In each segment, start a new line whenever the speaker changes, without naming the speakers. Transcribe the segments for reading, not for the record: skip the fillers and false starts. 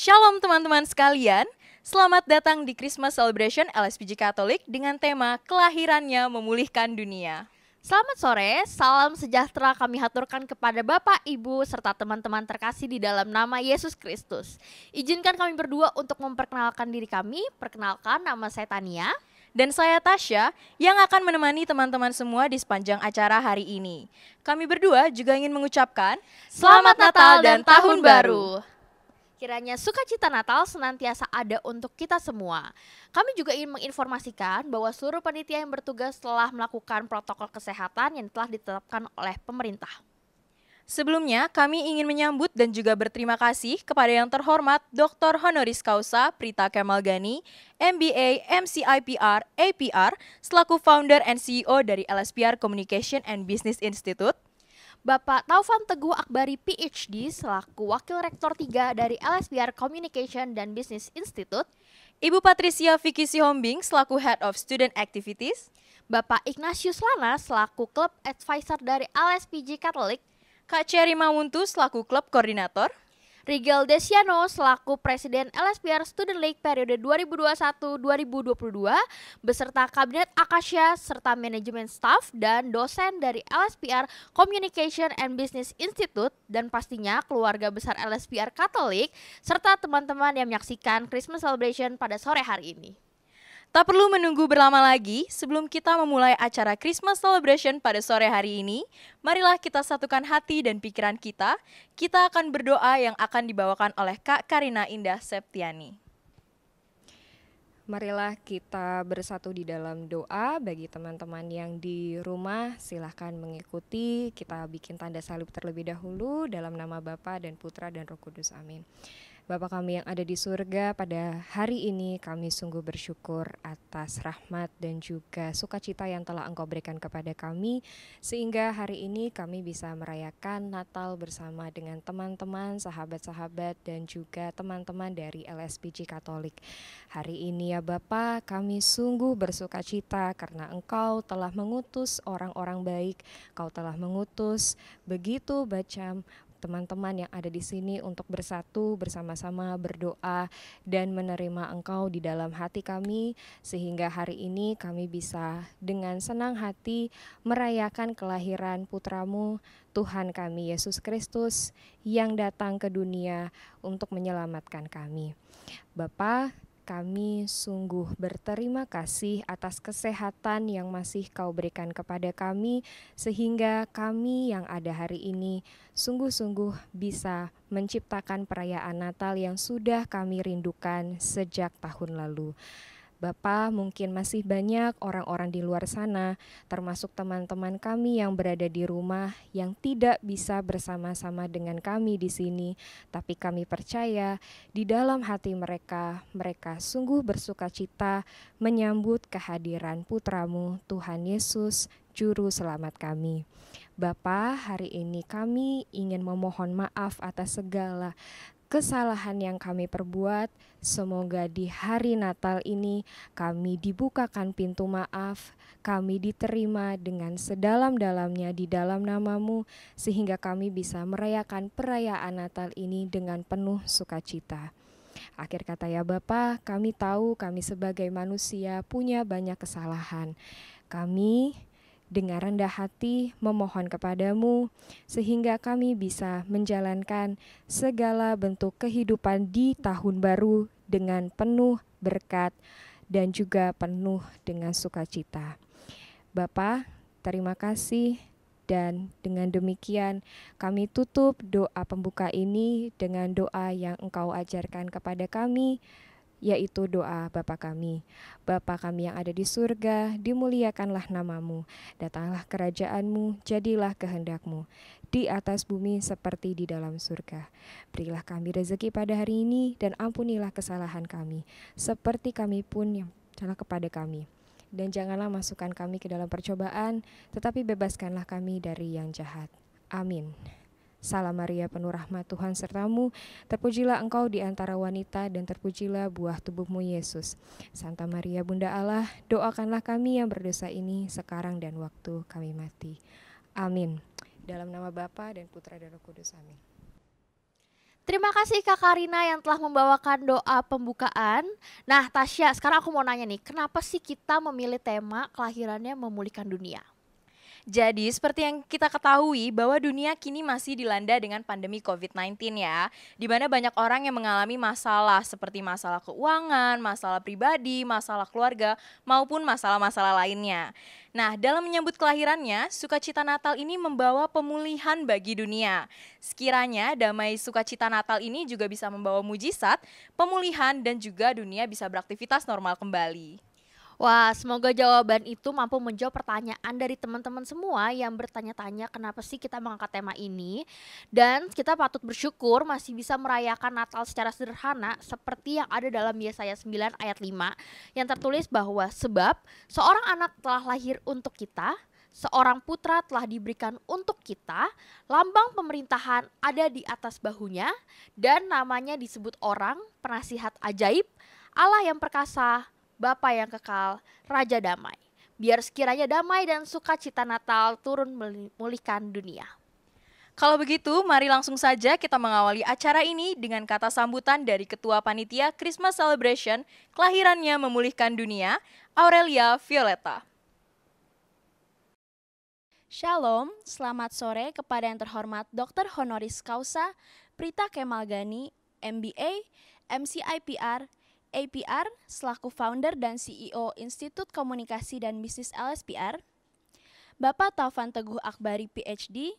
Shalom teman-teman sekalian, selamat datang di Christmas Celebration LSPG Katolik dengan tema Kelahirannya Memulihkan Dunia.
Selamat sore, salam sejahtera kami haturkan kepada Bapak, Ibu, serta teman-teman terkasih di dalam nama Yesus Kristus. Izinkan kami berdua untuk memperkenalkan diri kami. Perkenalkan, nama saya Tania.
Dan saya Tasya yang akan menemani teman-teman semua di sepanjang acara hari ini. Kami berdua juga ingin mengucapkan
Selamat Natal dan Tahun Baru. Kiranya sukacita Natal senantiasa ada untuk kita semua. Kami juga ingin menginformasikan bahwa seluruh panitia yang bertugas telah melakukan protokol kesehatan yang telah ditetapkan oleh pemerintah.
Sebelumnya, kami ingin menyambut dan juga berterima kasih kepada yang terhormat Dr. Honoris Causa Prita Kemalgani, MBA, MCIPR, APR, selaku founder and CEO dari LSPR Communication and Business Institute.
Bapak Taufan Teguh Akbari PhD selaku Wakil Rektor 3 dari LSPR Communication dan Business Institute.
Ibu Patricia Vicky Sihombing selaku Head of Student Activities.
Bapak Ignatius Lana selaku Club Advisor dari LSPG Katolik.
Kak Cherry Mamuntu selaku Klub Koordinator.
Rigel Desiano selaku Presiden LSPR Student League periode 2021-2022 beserta Kabinet Akasya serta manajemen staff dan dosen dari LSPR Communication and Business Institute dan pastinya keluarga besar LSPR Katolik serta teman-teman yang menyaksikan Christmas Celebration pada sore hari ini.
Tak perlu menunggu berlama lagi, sebelum kita memulai acara Christmas Celebration pada sore hari ini, marilah kita satukan hati dan pikiran kita. Kita akan berdoa yang akan dibawakan oleh Kak Karina Indah Septiani.
Marilah kita bersatu di dalam doa. Bagi teman-teman yang di rumah, silahkan mengikuti. Kita bikin tanda salib terlebih dahulu dalam nama Bapa dan Putra dan Roh Kudus. Amin. Bapa kami yang ada di surga, pada hari ini kami sungguh bersyukur atas rahmat dan juga sukacita yang telah Engkau berikan kepada kami, sehingga hari ini kami bisa merayakan Natal bersama dengan teman-teman, sahabat-sahabat dan juga teman-teman dari LSPG Katolik. Hari ini ya Bapa, kami sungguh bersukacita karena Engkau telah mengutus orang-orang baik, Engkau telah mengutus begitu banyak teman-teman yang ada di sini untuk bersatu bersama-sama berdoa dan menerima Engkau di dalam hati kami, sehingga hari ini kami bisa dengan senang hati merayakan kelahiran putramu Tuhan kami Yesus Kristus yang datang ke dunia untuk menyelamatkan kami. Bapa, kami sungguh berterima kasih atas kesehatan yang masih Kau berikan kepada kami, sehingga kami yang ada hari ini sungguh-sungguh bisa menciptakan perayaan Natal yang sudah kami rindukan sejak tahun lalu. Bapa, mungkin masih banyak orang-orang di luar sana, termasuk teman-teman kami yang berada di rumah yang tidak bisa bersama-sama dengan kami di sini, tapi kami percaya di dalam hati mereka, mereka sungguh bersukacita menyambut kehadiran Putramu Tuhan Yesus, Juru Selamat kami. Bapa, hari ini kami ingin memohon maaf atas segala kesalahan yang kami perbuat. Semoga di hari Natal ini kami dibukakan pintu maaf, kami diterima dengan sedalam-dalamnya di dalam nama-Mu, sehingga kami bisa merayakan perayaan Natal ini dengan penuh sukacita. Akhir kata ya Bapa, kami tahu kami sebagai manusia punya banyak kesalahan. Kami dengan rendah hati memohon kepadamu, sehingga kami bisa menjalankan segala bentuk kehidupan di tahun baru dengan penuh berkat dan juga penuh dengan sukacita. Bapa, terima kasih, dan dengan demikian kami tutup doa pembuka ini dengan doa yang Engkau ajarkan kepada kami, yaitu doa Bapa kami. Bapa kami yang ada di surga, dimuliakanlah nama-Mu, datanglah kerajaan-Mu, jadilah kehendak-Mu, di atas bumi seperti di dalam surga. Berilah kami rezeki pada hari ini, dan ampunilah kesalahan kami, seperti kami pun yang salah kepada kami. Dan janganlah masukkan kami ke dalam percobaan, tetapi bebaskanlah kami dari yang jahat. Amin. Salam Maria, penuh rahmat, Tuhan sertamu, terpujilah engkau di antara wanita dan terpujilah buah tubuhmu Yesus. Santa Maria Bunda Allah, doakanlah kami yang berdosa ini sekarang dan waktu kami mati. Amin. Dalam nama Bapa dan Putra dan Roh Kudus. Amin.
Terima kasih Kak Karina yang telah membawakan doa pembukaan. Nah Tasya, sekarang aku mau nanya nih, kenapa sih kita memilih tema kelahirannya memulihkan dunia?
Jadi, seperti yang kita ketahui bahwa dunia kini masih dilanda dengan pandemi COVID-19 ya, di mana banyak orang yang mengalami masalah seperti masalah keuangan, masalah pribadi, masalah keluarga, maupun masalah-masalah lainnya. Nah, dalam menyambut kelahirannya, sukacita Natal ini membawa pemulihan bagi dunia. Sekiranya damai sukacita Natal ini juga bisa membawa mujizat, pemulihan, dan juga dunia bisa beraktivitas normal kembali.
Wah, semoga jawaban itu mampu menjawab pertanyaan dari teman-teman semua yang bertanya-tanya kenapa sih kita mengangkat tema ini. Dan kita patut bersyukur masih bisa merayakan Natal secara sederhana seperti yang ada dalam Yesaya 9 ayat 5 yang tertulis bahwa sebab seorang anak telah lahir untuk kita, seorang putra telah diberikan untuk kita, lambang pemerintahan ada di atas bahunya, dan namanya disebut orang, penasihat ajaib, Allah yang perkasa, Bapa yang kekal, Raja damai. Biar sekiranya damai dan sukacita Natal turun memulihkan dunia.
Kalau begitu, mari langsung saja kita mengawali acara ini dengan kata sambutan dari Ketua Panitia Christmas Celebration Kelahirannya Memulihkan Dunia, Aurelia Violeta.
Shalom, selamat sore kepada yang terhormat Dr. Honoris Causa Prita Kemal Gani, MBA, MCIPR, APR, selaku founder dan CEO Institut Komunikasi dan Bisnis LSPR, Bapak Taufan Teguh Akbari PhD,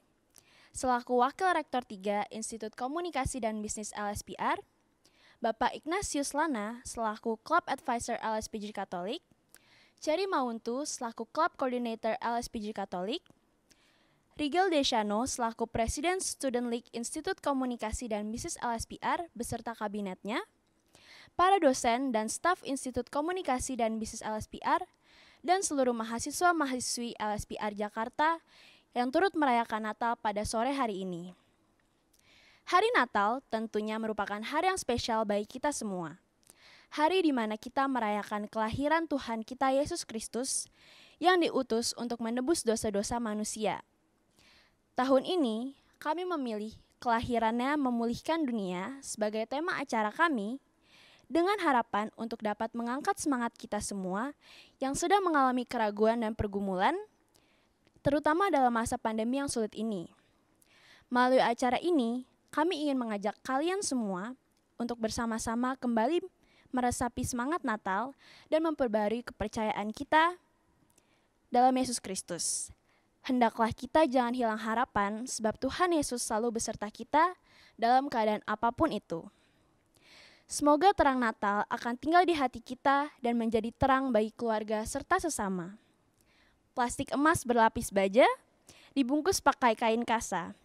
selaku Wakil Rektor 3 Institut Komunikasi dan Bisnis LSPR, Bapak Ignatius Lana, selaku Club Advisor LSPG Katolik, Cherry Mauntu, selaku Club Coordinator LSPG Katolik, Rigel Desyano, selaku Presiden Student League Institut Komunikasi dan Bisnis LSPR, beserta kabinetnya, para dosen dan staf Institut Komunikasi dan Bisnis LSPR, dan seluruh mahasiswa-mahasiswi LSPR Jakarta yang turut merayakan Natal pada sore hari ini. Hari Natal tentunya merupakan hari yang spesial bagi kita semua. Hari di mana kita merayakan kelahiran Tuhan kita Yesus Kristus yang diutus untuk menebus dosa-dosa manusia. Tahun ini, kami memilih kelahirannya memulihkan dunia sebagai tema acara kami, dengan harapan untuk dapat mengangkat semangat kita semua yang sedang mengalami keraguan dan pergumulan, terutama dalam masa pandemi yang sulit ini. Melalui acara ini, kami ingin mengajak kalian semua untuk bersama-sama kembali meresapi semangat Natal dan memperbarui kepercayaan kita dalam Yesus Kristus. Hendaklah kita jangan hilang harapan sebab Tuhan Yesus selalu beserta kita dalam keadaan apapun itu. Semoga terang Natal akan tinggal di hati kita dan menjadi terang bagi keluarga serta sesama. Plastik emas berlapis baja, dibungkus pakai kain kasa.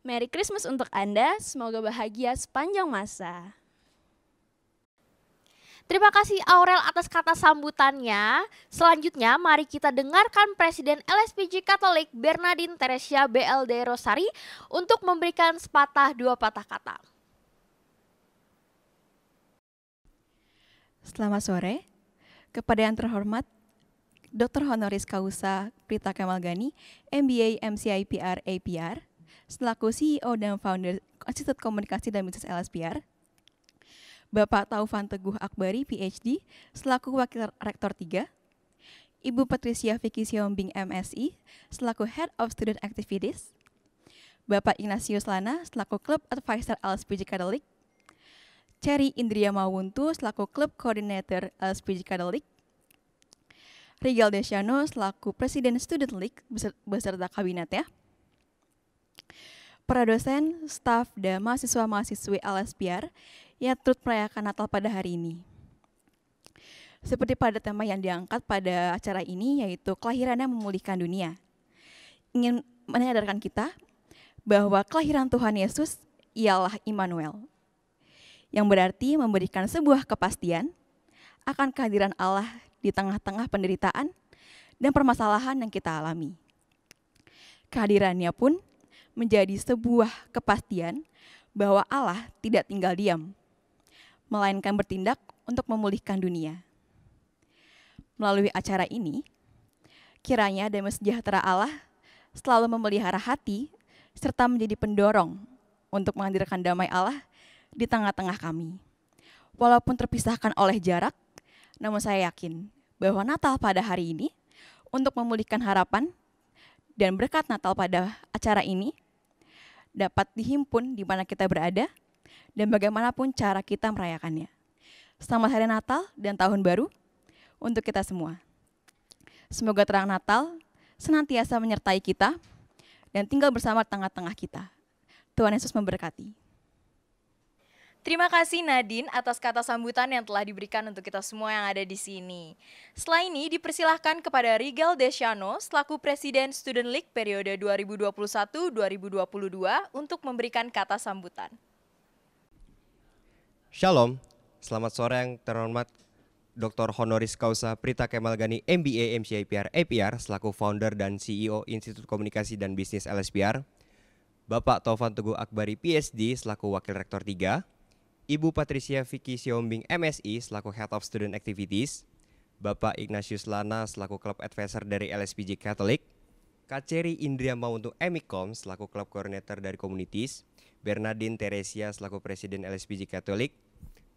Merry Christmas untuk Anda, semoga bahagia sepanjang masa.
Terima kasih Aurel atas kata sambutannya. Selanjutnya mari kita dengarkan Presiden LSPG Katolik Bernardine Teresia BLD Rosari untuk memberikan sepatah dua patah kata.
Selamat sore, kepada yang terhormat Dr. Honoris Causa Prita Kemal Gani, MBA, MCIPR, APR, selaku CEO dan founder Institut Komunikasi dan Bisnis LSPR, Bapak Taufan Teguh Akbari, PhD, selaku Wakil Rektor 3, Ibu Patricia Vicky Siombing, MSI, selaku Head of Student Activities, Bapak Ignatius Lana, selaku Club Advisor LSPG Katolik, Cherry Indria Mawuntu, selaku Club Coordinator LSPG Katolik, Rigel Desyano, selaku Presiden Student League beserta kabinetnya, para dosen, staf, dan mahasiswa-mahasiswi LSPR yang turut merayakan Natal pada hari ini. Seperti pada tema yang diangkat pada acara ini, yaitu kelahirannya memulihkan dunia. Ingin menyadarkan kita bahwa kelahiran Tuhan Yesus ialah Immanuel, yang berarti memberikan sebuah kepastian akan kehadiran Allah di tengah-tengah penderitaan dan permasalahan yang kita alami. Kehadirannya pun menjadi sebuah kepastian bahwa Allah tidak tinggal diam, melainkan bertindak untuk memulihkan dunia. Melalui acara ini, kiranya damai sejahtera Allah selalu memelihara hati serta menjadi pendorong untuk menghadirkan damai Allah di tengah-tengah kami. Walaupun terpisahkan oleh jarak, namun saya yakin bahwa Natal pada hari ini untuk memulihkan harapan dan berkat Natal pada acara ini dapat dihimpun di mana kita berada dan bagaimanapun cara kita merayakannya. Selamat Hari Natal dan Tahun Baru untuk kita semua. Semoga terang Natal senantiasa menyertai kita dan tinggal bersama tengah-tengah kita. Tuhan Yesus memberkati.
Terima kasih Nadine atas kata sambutan yang telah diberikan untuk kita semua yang ada di sini. Setelah ini dipersilahkan kepada Rigel Desiano selaku Presiden Student League periode 2021-2022 untuk memberikan kata sambutan.
Shalom, selamat sore yang terhormat Dr. Honoris Causa Prita Kemal Gani MBA MCIPR APR selaku founder dan CEO Institut Komunikasi dan Bisnis LSPR, Bapak Taufan Teguh Akbari PhD selaku Wakil Rektor 3, Ibu Patricia Vicky Siombing MSI selaku Head of Student Activities, Bapak Ignatius Lana selaku Club Advisor dari LSPJ Catholic, Kak Ceri Indria Mauntung Emikom selaku Club Coordinator dari Communities, Bernardine Teresia selaku Presiden LSPJ Catholic,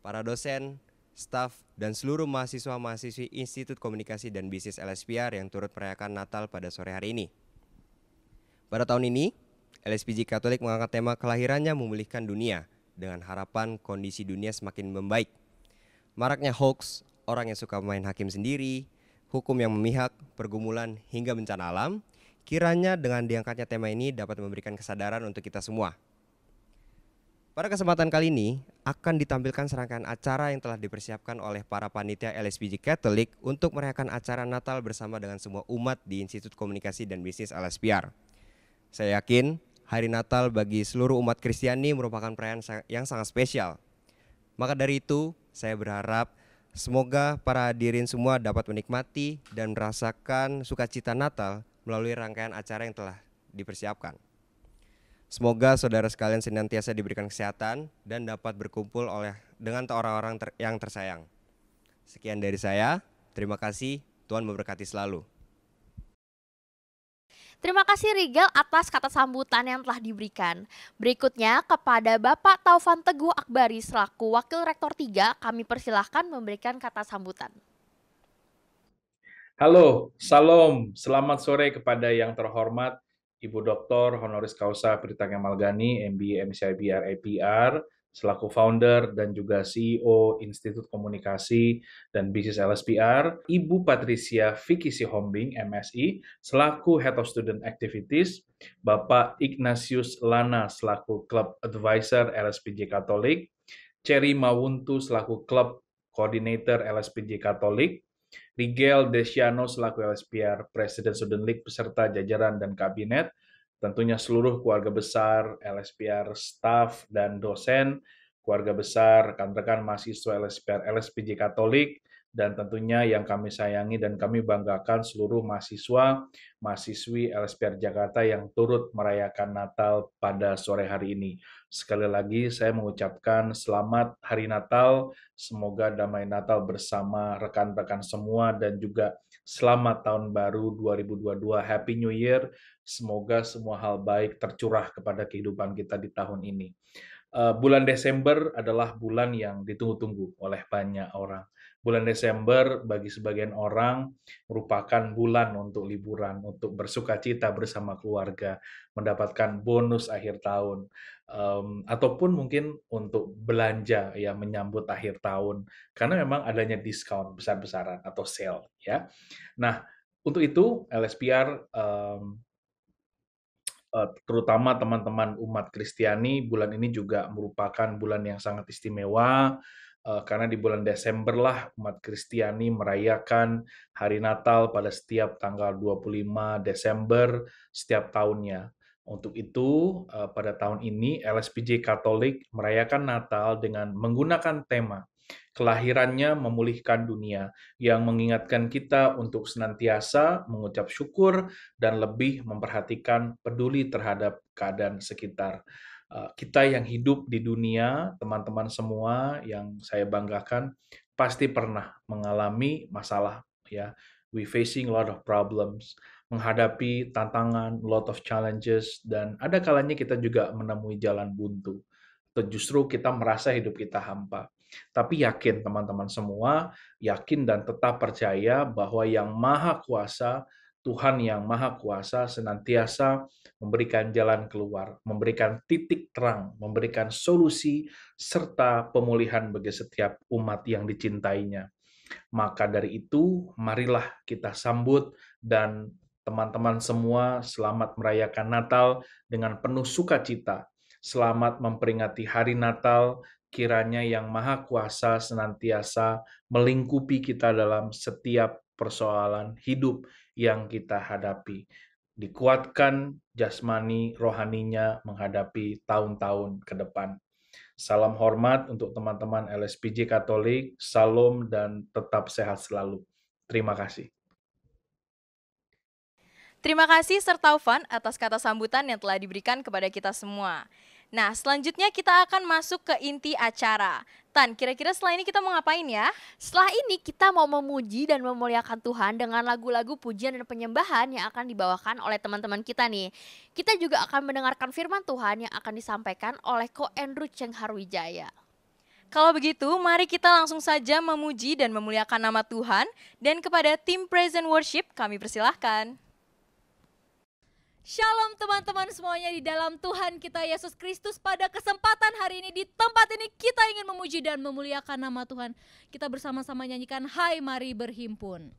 para dosen, staf, dan seluruh mahasiswa-mahasiswi Institut Komunikasi dan Bisnis LSPR yang turut merayakan Natal pada sore hari ini. Pada tahun ini, LSPJ Katolik mengangkat tema kelahirannya memulihkan dunia dengan harapan kondisi dunia semakin membaik. Maraknya hoax, orang yang suka main hakim sendiri, hukum yang memihak, pergumulan, hingga bencana alam, kiranya dengan diangkatnya tema ini dapat memberikan kesadaran untuk kita semua. Pada kesempatan kali ini akan ditampilkan serangkaian acara yang telah dipersiapkan oleh para panitia LSPJ Katolik untuk merayakan acara Natal bersama dengan semua umat di Institut Komunikasi dan Bisnis LSPR. Saya yakin Hari Natal bagi seluruh umat Kristiani merupakan perayaan yang sangat spesial. Maka dari itu, saya berharap semoga para hadirin semua dapat menikmati dan merasakan sukacita Natal melalui rangkaian acara yang telah dipersiapkan. Semoga saudara sekalian senantiasa diberikan kesehatan dan dapat berkumpul dengan orang-orang yang tersayang. Sekian dari saya, terima kasih, Tuhan memberkati selalu.
Terima kasih Rigel atas kata sambutan yang telah diberikan. Berikutnya kepada Bapak Taufan Teguh Akbari selaku Wakil Rektor 3, kami persilahkan memberikan kata sambutan.
Halo, salam, selamat sore kepada yang terhormat Ibu Dr. Honoris Causa Prita Kemal Gani, MBA MCIPR APR, selaku founder dan juga CEO Institut Komunikasi dan Bisnis LSPR, Ibu Patricia Vicky Siombing MSI, selaku Head of Student Activities, Bapak Ignatius Lana selaku Club Advisor LSPJ Katolik, Ceri Mawuntu selaku Club Coordinator LSPJ Katolik, Rigel Desiano selaku LSPR Presiden Student League beserta jajaran dan kabinet, tentunya seluruh keluarga besar LSPR, staf dan dosen, keluarga besar, rekan-rekan mahasiswa LSPR, LSPJ Katolik, dan tentunya yang kami sayangi dan kami banggakan seluruh mahasiswa, mahasiswi LSPR Jakarta yang turut merayakan Natal pada sore hari ini. Sekali lagi saya mengucapkan selamat Hari Natal, semoga damai Natal bersama rekan-rekan semua dan juga selamat Tahun Baru 2022, Happy New Year, semoga semua hal baik tercurah kepada kehidupan kita di tahun ini. Bulan Desember adalah bulan yang ditunggu-tunggu oleh banyak orang. Bulan Desember bagi sebagian orang merupakan bulan untuk liburan, untuk bersukacita bersama keluarga, mendapatkan bonus akhir tahun, ataupun mungkin untuk belanja ya menyambut akhir tahun, karena memang adanya diskon besar-besaran atau sale ya. Nah, untuk itu LSPR terutama teman-teman umat Kristiani, bulan ini juga merupakan bulan yang sangat istimewa, karena di bulan Desember lah umat Kristiani merayakan Hari Natal pada setiap tanggal 25 Desember setiap tahunnya. Untuk itu, pada tahun ini LSPJ Katolik merayakan Natal dengan menggunakan tema kelahirannya memulihkan dunia, yang mengingatkan kita untuk senantiasa mengucap syukur dan lebih memperhatikan peduli terhadap keadaan sekitar. Kita yang hidup di dunia, teman-teman semua yang saya banggakan, pasti pernah mengalami masalah ya. We facing a lot of problems, menghadapi tantangan, lot of challenges, dan ada kalanya kita juga menemui jalan buntu. atau justru kita merasa hidup kita hampa. Tapi yakin teman-teman semua, yakin dan tetap percaya bahwa yang Maha Kuasa, Tuhan yang Maha Kuasa senantiasa memberikan jalan keluar, memberikan titik terang, memberikan solusi, serta pemulihan bagi setiap umat yang dicintainya. Maka dari itu, marilah kita sambut dan teman-teman semua selamat merayakan Natal dengan penuh sukacita. Selamat memperingati hari Natal, kiranya Yang Maha Kuasa senantiasa melingkupi kita dalam setiap persoalan hidup yang kita hadapi. Dikuatkan jasmani rohaninya menghadapi tahun-tahun ke depan. Salam hormat untuk teman-teman LSPJ Katolik, salam dan tetap sehat selalu. Terima kasih.
Terima kasih Sir Taufan atas kata sambutan yang telah diberikan kepada kita semua. Nah, selanjutnya kita akan masuk ke inti acara. Tan, kira-kira setelah ini kita mau ngapain ya?
Setelah ini kita mau memuji dan memuliakan Tuhan dengan lagu-lagu pujian dan penyembahan yang akan dibawakan oleh teman-teman kita nih. Kita juga akan mendengarkan firman Tuhan yang akan disampaikan oleh Ko Andrew Cheng Harwijaya.
Kalau begitu, mari kita langsung saja memuji dan memuliakan nama Tuhan. Dan kepada tim Praise and Worship, kami persilahkan.
Shalom teman-teman semuanya di dalam Tuhan kita Yesus Kristus. Pada kesempatan hari ini di tempat ini kita ingin memuji dan memuliakan nama Tuhan. Kita bersama-sama nyanyikan Hai Mari Berhimpun.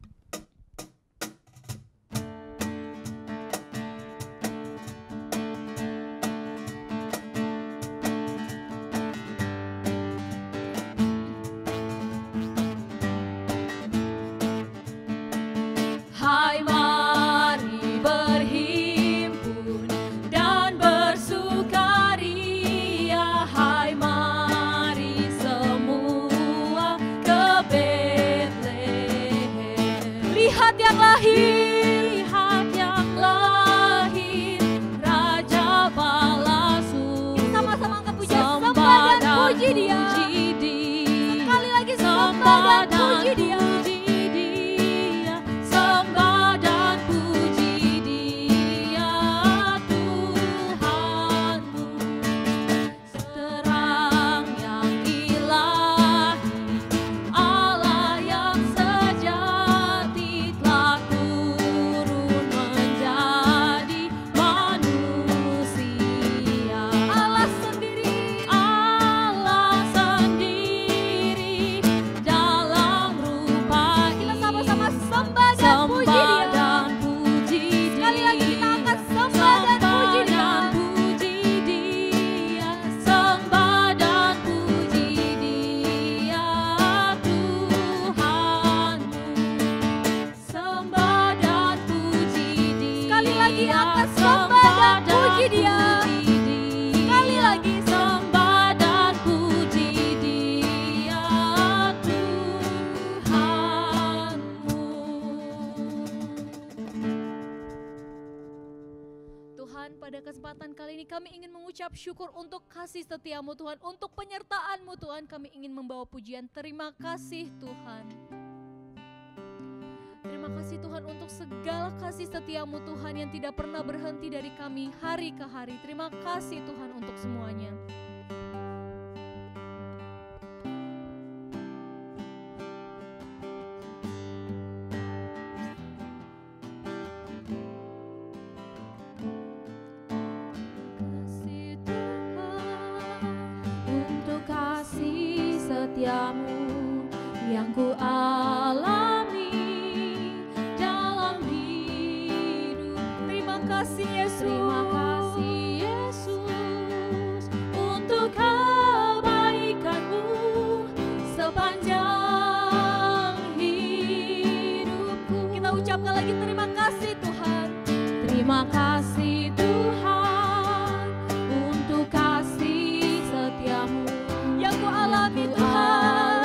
Hai mari berhimpun dan bersukaria, hai mari semua ke Betlehem. Lihat yang lahir, Raja Bala Surga. Sama-sama angkat pujian, sembah dan puji Dia. Sekali lagi sembah dan puji Dia. Kami ingin mengucap syukur untuk kasih setiamu Tuhan, untuk penyertaanmu Tuhan. Kami ingin membawa pujian terima kasih Tuhan. Terima kasih Tuhan untuk segala kasih setiamu Tuhan yang tidak pernah berhenti dari kami hari ke hari. Terima kasih Tuhan untuk semuanya. Setiamu yang ku alami dalam hidup. Terima kasih Yesus. Terima kasih Yesus untuk kebaikanmu sepanjang hidupku. Kita ucapkan lagi terima kasih Tuhan. Terima kasih Tuhan untuk kasih setiamu yang ku alami Tuhan.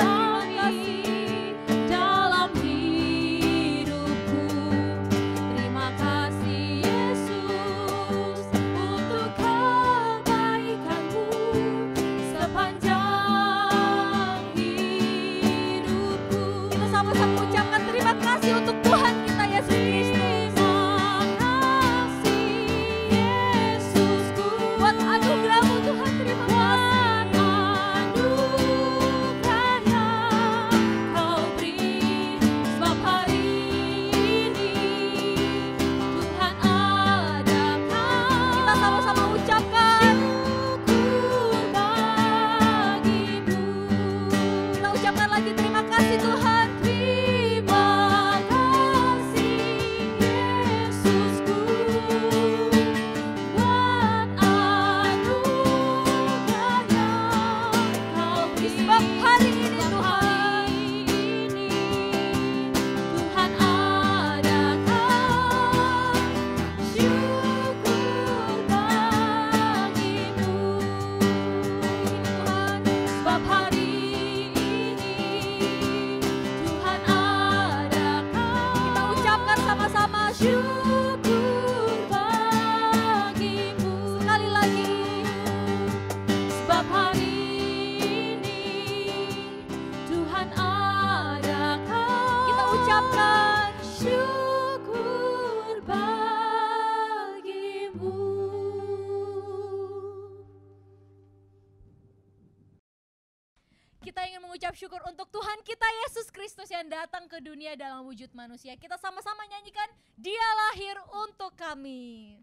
Terima kasih untuk Tuhan kita Yesus Kristus. Terima kasih syukur untuk Tuhan kita Yesus Kristus yang datang ke dunia dalam wujud manusia. Kita sama-sama nyanyikan Dia lahir untuk kami.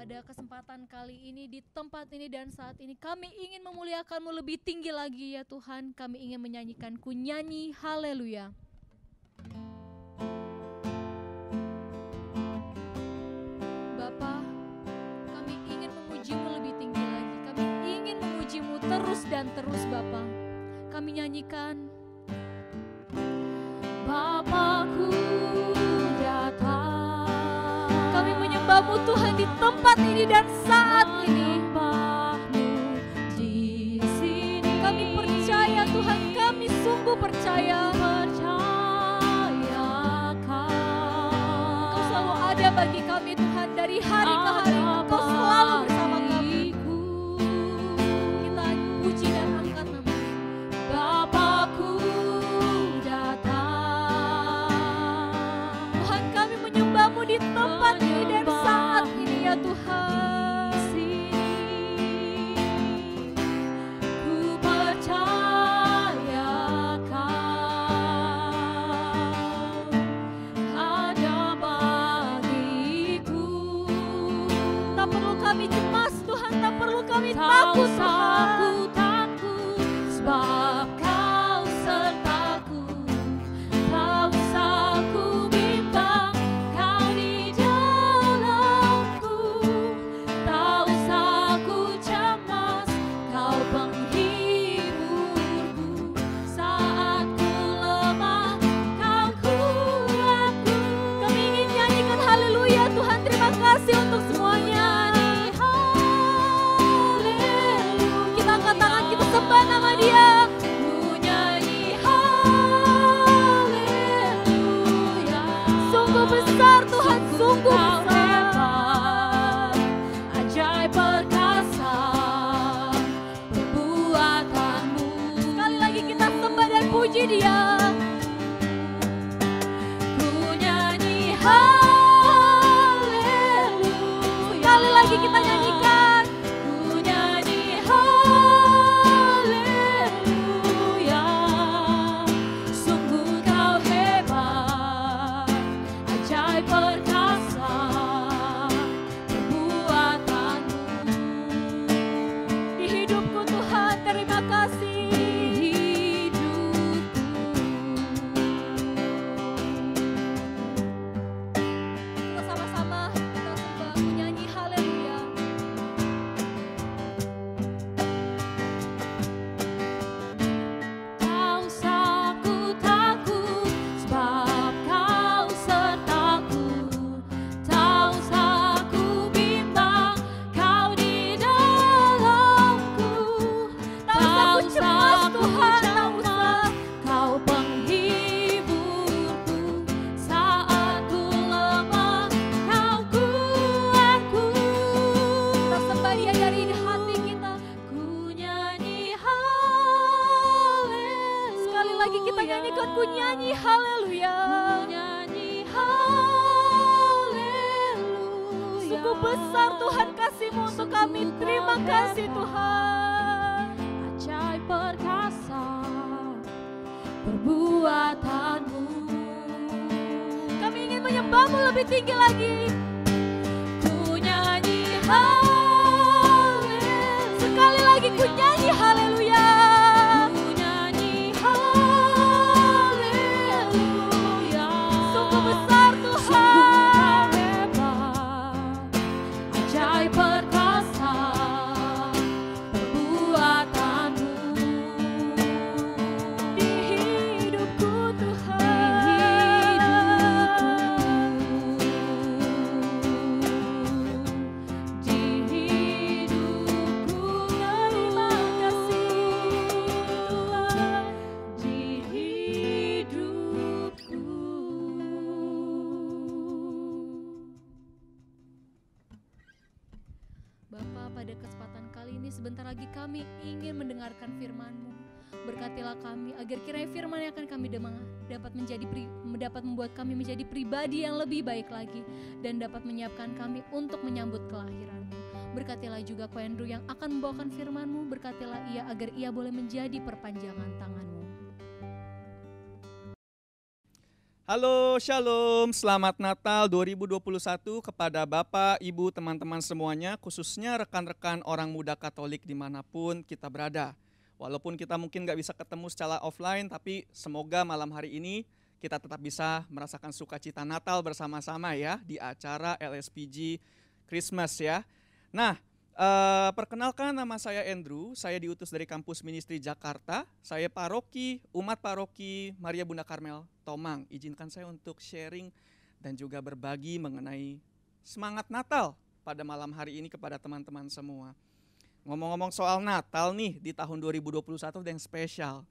Pada kesempatan kali ini, di tempat ini dan saat ini, kami ingin memuliakan-Mu lebih tinggi lagi ya Tuhan. Kami ingin menyanyikan kunyanyi haleluya. Bapa, kami ingin memuji-Mu lebih tinggi lagi. Kami ingin memuji-Mu terus dan terus Bapa. Kami nyanyikan Bapakku datang. Kami menyembah-Mu Tuhan di tempat ini dan saat ini. Kami percaya Tuhan, kami sungguh percaya. Engkau selalu ada bagi kami Tuhan, dari hari ke hari Engkau selalu bersama kami. Kita puji dan angkat nama-Mu. Bapakku datang. Tuhan, kami menyembah-Mu di tempat ini dan saat ini ya Tuhan. Takut takut sebab Kau sertaku, tak usah ku bimbang, Kau di dalamku, tak usah ku cemas, Kau penghiburku saat ku lemah, Kau kuatku. Kami ingin nyanyikan haleluya Tuhan, terima kasih untuk semuanya. Sembah nama Dia, ku nyanyi haleluya. Sungguh besar Tuhan, sungguh besar, ajaib perkasa perbuatan-Mu. Sekali lagi kita sembah dan puji Dia. Ku nyanyi haleluya. nyanyikan, ku nyanyi haleluya. Sungguh besar Tuhan kasih-Mu untuk kami. Terima kasih Tuhan.
Ajaib perkasa perbuatan-Mu.
Kami ingin menyembah-Mu lebih tinggi lagi.
Ku nyanyi haleluya.
Sekali lagi ku nyanyi haleluya.
Ku nyanyi haleluya.
Sungguh besar Tuhan.
Ajaib perkasa perbuatan-Mu.
Di hidupku Tuhan.
Di hidupku
Terima kasih Tuhan.
di hidupku.
Bapa, pada kesempatan kali ini sebentar lagi kami ingin mendengarkan firman-Mu. Berkatilah kami agar kiranya firman yang akan kami dengar dapat membuat kami menjadi pribadi yang lebih baik lagi dan dapat menyiapkan kami untuk menyambut kelahiran-Mu. Berkatilah juga Ko Andrew yang akan membawakan firman-Mu. Berkatilah ia agar ia boleh menjadi perpanjangan tangan-Mu.
Halo, Shalom, selamat Natal 2021 kepada Bapak, Ibu, teman-teman semuanya, khususnya rekan-rekan orang muda Katolik dimanapun kita berada. Walaupun kita mungkin gak bisa ketemu secara offline, tapi semoga malam hari ini kita tetap bisa merasakan sukacita Natal bersama-sama ya di acara LSPG Christmas ya. Nah, perkenalkan nama saya Andrew, saya diutus dari kampus ministry Jakarta, saya paroki, umat paroki Maria Bunda Karmel Tomang. Izinkan saya untuk sharing dan juga berbagi mengenai semangat Natal pada malam hari ini kepada teman-teman semua. Ngomong-ngomong soal Natal nih di tahun 2021 yang spesial.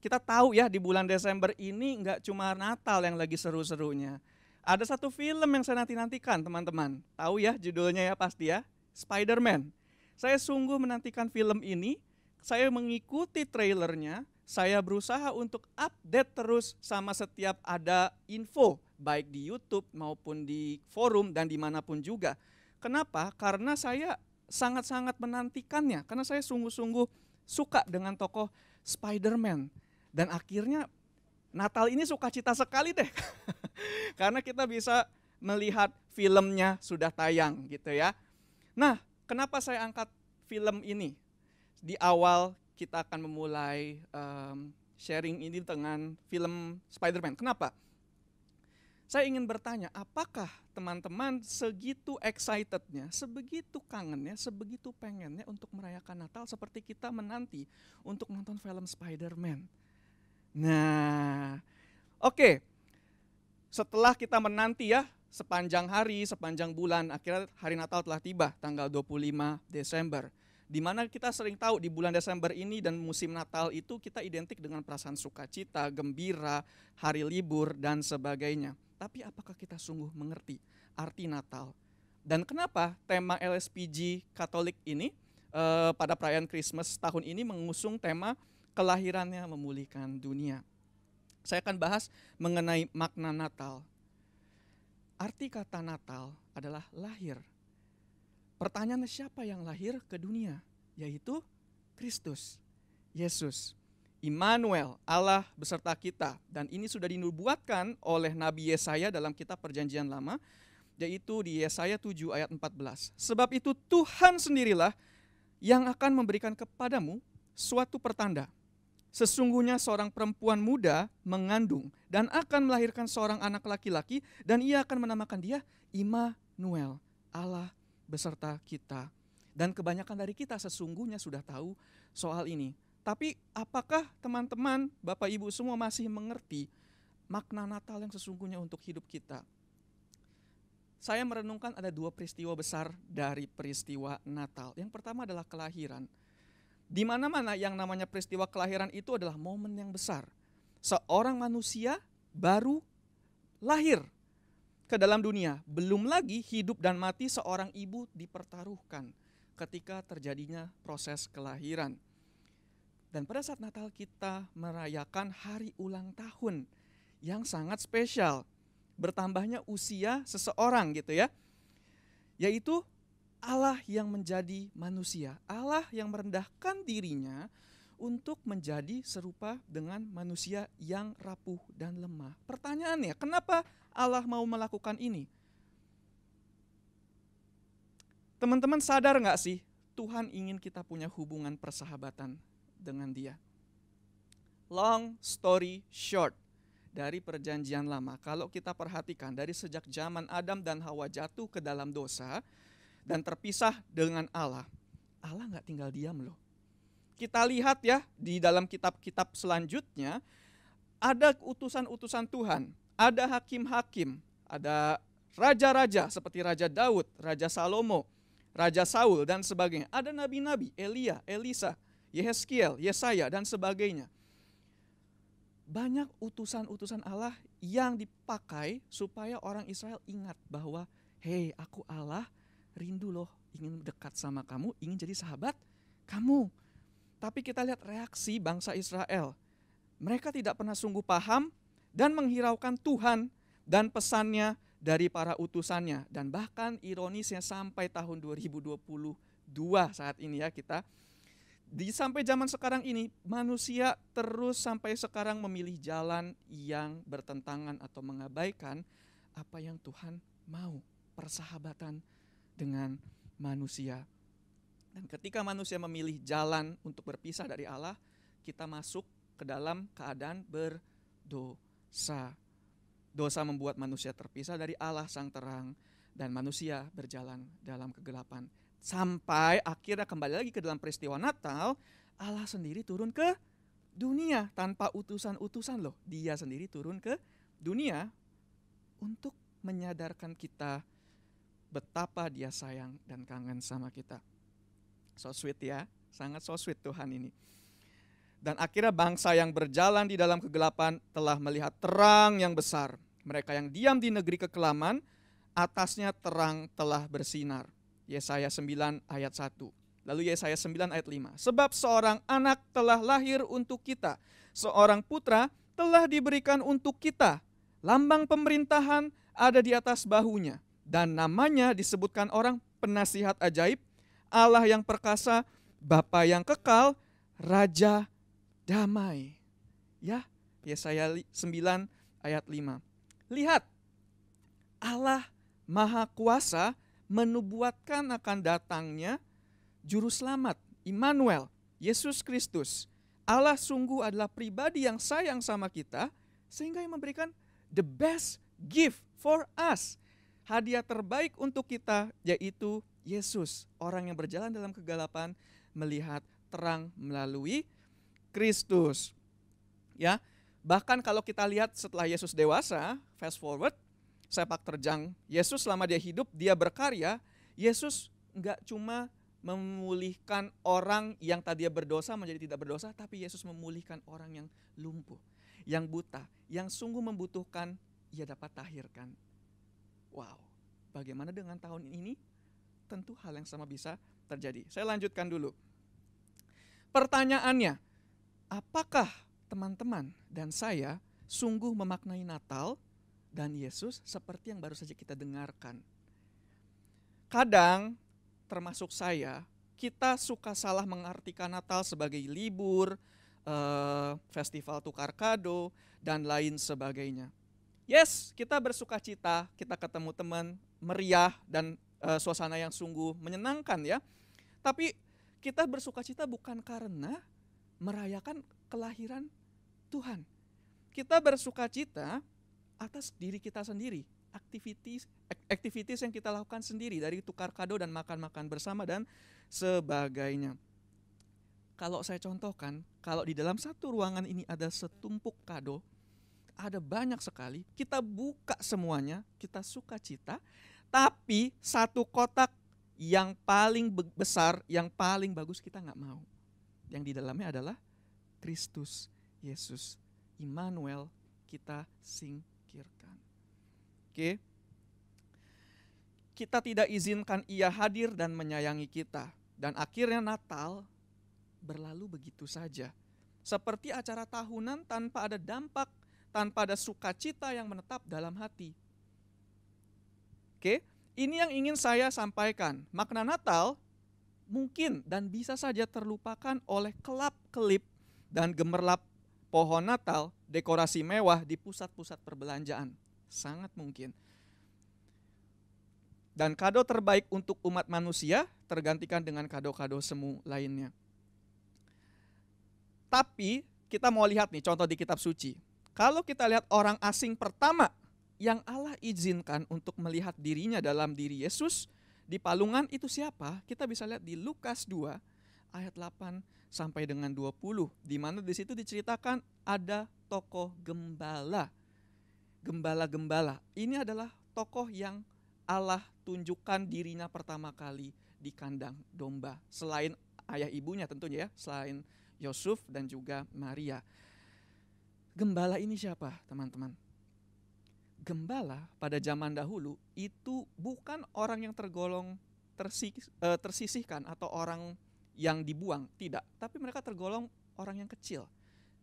Kita tahu ya di bulan Desember ini nggak cuma Natal yang lagi seru-serunya. Ada satu film yang saya nanti-nantikan teman-teman. Tahu ya judulnya ya pasti ya, Spider-Man. Saya sungguh menantikan film ini, saya mengikuti trailernya, saya berusaha untuk update terus sama setiap ada info, baik di YouTube maupun di forum dan dimanapun juga. Kenapa? Karena saya sangat-sangat menantikannya, karena saya sungguh-sungguh suka dengan tokoh Spider-Man. Dan akhirnya Natal ini sukacita sekali deh, karena kita bisa melihat filmnya sudah tayang gitu ya. Nah, kenapa saya angkat film ini? Di awal kita akan memulai sharing ini dengan film Spider-Man. Kenapa? Saya ingin bertanya, apakah teman-teman segitu excitednya, sebegitu kangennya, sebegitu pengennya untuk merayakan Natal seperti kita menanti untuk nonton film Spider-Man? Nah, oke. Setelah kita menanti ya, sepanjang hari, sepanjang bulan, akhirnya hari Natal telah tiba, tanggal 25 Desember. Di mana kita sering tahu di bulan Desember ini dan musim Natal itu kita identik dengan perasaan sukacita, gembira, hari libur, dan sebagainya. Tapi apakah kita sungguh mengerti arti Natal? Dan kenapa tema LSPG Katolik ini pada perayaan Christmas tahun ini mengusung tema kelahirannya memulihkan dunia? Saya akan bahas mengenai makna Natal. Arti kata Natal adalah lahir. Pertanyaannya siapa yang lahir ke dunia? Yaitu Kristus, Yesus, Immanuel, Allah beserta kita. Dan ini sudah dinubuatkan oleh Nabi Yesaya dalam kitab Perjanjian Lama, yaitu di Yesaya 7 ayat 14. Sebab itu Tuhan sendirilah yang akan memberikan kepadamu suatu pertanda. Sesungguhnya seorang perempuan muda mengandung dan akan melahirkan seorang anak laki-laki dan ia akan menamakan dia Immanuel, Allah beserta kita. Dan kebanyakan dari kita sesungguhnya sudah tahu soal ini. Tapi apakah teman-teman, Bapak Ibu semua masih mengerti makna Natal yang sesungguhnya untuk hidup kita? Saya merenungkan ada dua peristiwa besar dari peristiwa Natal. Yang pertama adalah kelahiran. Di mana-mana yang namanya peristiwa kelahiran itu adalah momen yang besar. Seorang manusia baru lahir ke dalam dunia. Belum lagi hidup dan mati seorang ibu dipertaruhkan ketika terjadinya proses kelahiran. Dan pada saat Natal kita merayakan hari ulang tahun yang sangat spesial. Bertambahnya usia seseorang gitu ya. Yaitu Allah yang menjadi manusia. Allah yang merendahkan dirinya untuk menjadi serupa dengan manusia yang rapuh dan lemah. Pertanyaannya, kenapa Allah mau melakukan ini? Teman-teman sadar gak sih, Tuhan ingin kita punya hubungan persahabatan dengan Dia. Long story short, dari perjanjian lama, kalau kita perhatikan dari sejak zaman Adam dan Hawa jatuh ke dalam dosa dan terpisah dengan Allah, Allah gak tinggal diam loh. Kita lihat ya di dalam kitab-kitab selanjutnya, ada utusan-utusan Tuhan, ada hakim-hakim, ada raja-raja seperti Raja Daud, Raja Salomo, Raja Saul dan sebagainya. Ada nabi-nabi, Elia, Elisa, Yehezkiel, Yesaya dan sebagainya. Banyak utusan-utusan Allah yang dipakai supaya orang Israel ingat bahwa hei, aku Allah, rindu loh, ingin dekat sama kamu, ingin jadi sahabat kamu. Tapi kita lihat reaksi bangsa Israel. Mereka tidak pernah sungguh paham dan menghiraukan Tuhan dan pesannya dari para utusannya. Dan bahkan ironisnya sampai tahun 2022 saat ini ya kita. Sampai zaman sekarang ini manusia terus sampai sekarang memilih jalan yang bertentangan atau mengabaikan apa yang Tuhan mau. Persahabatan dengan manusia. Dan ketika manusia memilih jalan untuk berpisah dari Allah, kita masuk ke dalam keadaan berdosa. Dosa membuat manusia terpisah dari Allah sang terang dan manusia berjalan dalam kegelapan. Sampai akhirnya kembali lagi ke dalam peristiwa Natal, Allah sendiri turun ke dunia tanpa utusan-utusan loh. Dia sendiri turun ke dunia untuk menyadarkan kita betapa Dia sayang dan kangen sama kita. So sweet ya, sangat so sweet Tuhan ini. Dan akhirnya bangsa yang berjalan di dalam kegelapan telah melihat terang yang besar. Mereka yang diam di negeri kekelaman, atasnya terang telah bersinar. Yesaya 9 ayat 1. Lalu Yesaya 9 ayat 5. Sebab seorang anak telah lahir untuk kita, seorang putra telah diberikan untuk kita. Lambang pemerintahan ada di atas bahunya. Dan namanya disebutkan orang penasihat ajaib, Allah yang perkasa, Bapa yang kekal, Raja damai. Ya, Yesaya 9 ayat 5. Lihat, Allah Maha Kuasa menubuatkan akan datangnya Juru Selamat, Immanuel, Yesus Kristus. Allah sungguh adalah pribadi yang sayang sama kita, sehingga yang memberikan the best gift for us. Hadiah terbaik untuk kita yaitu Yesus, orang yang berjalan dalam kegelapan melihat terang melalui Kristus. Ya, bahkan kalau kita lihat setelah Yesus dewasa, fast forward, sepak terjang Yesus selama dia hidup, dia berkarya, Yesus enggak cuma memulihkan orang yang tadinya berdosa menjadi tidak berdosa, tapi Yesus memulihkan orang yang lumpuh, yang buta, yang sungguh membutuhkan, ia dapat tahirkan. Wow, bagaimana dengan tahun ini? Tentu hal yang sama bisa terjadi. Saya lanjutkan dulu. Pertanyaannya, apakah teman-teman dan saya sungguh memaknai Natal dan Yesus seperti yang baru saja kita dengarkan? Kadang, termasuk saya, kita suka salah mengartikan Natal sebagai libur, festival tukar kado, dan lain sebagainya. Yes, kita bersuka cita, kita ketemu teman, meriah, dan suasana yang sungguh menyenangkan ya. Tapi kita bersuka cita bukan karena merayakan kelahiran Tuhan. Kita bersuka cita atas diri kita sendiri, activities yang kita lakukan sendiri, dari tukar kado dan makan-makan bersama dan sebagainya. Kalau saya contohkan, kalau di dalam satu ruangan ini ada setumpuk kado, ada banyak sekali, kita buka semuanya, kita suka cita, tapi satu kotak yang paling besar, yang paling bagus kita nggak mau. Yang di dalamnya adalah Kristus Yesus, Immanuel, kita singkirkan. Oke. Kita tidak izinkan Ia hadir dan menyayangi kita. Dan akhirnya Natal berlalu begitu saja. seperti acara tahunan tanpa ada dampak, tanpa ada sukacita yang menetap dalam hati. Oke, ini yang ingin saya sampaikan. Makna Natal mungkin dan bisa saja terlupakan oleh kelap-kelip dan gemerlap pohon Natal, dekorasi mewah di pusat-pusat perbelanjaan. Sangat mungkin. Dan kado terbaik untuk umat manusia tergantikan dengan kado-kado semu lainnya. Tapi kita mau lihat nih contoh di kitab suci. Kalau kita lihat orang asing pertama yang Allah izinkan untuk melihat dirinya dalam diri Yesus di palungan itu siapa? Kita bisa lihat di Lukas 2 ayat 8 sampai dengan 20, di mana di situ diceritakan ada tokoh gembala. Gembala-gembala. Ini adalah tokoh yang Allah tunjukkan dirinya pertama kali di kandang domba. Selain ayah ibunya tentunya ya, selain Yusuf dan juga Maria. Gembala ini siapa teman-teman? Gembala pada zaman dahulu itu bukan orang yang tergolong tersisihkan atau orang yang dibuang, tidak. Tapi mereka tergolong orang yang kecil,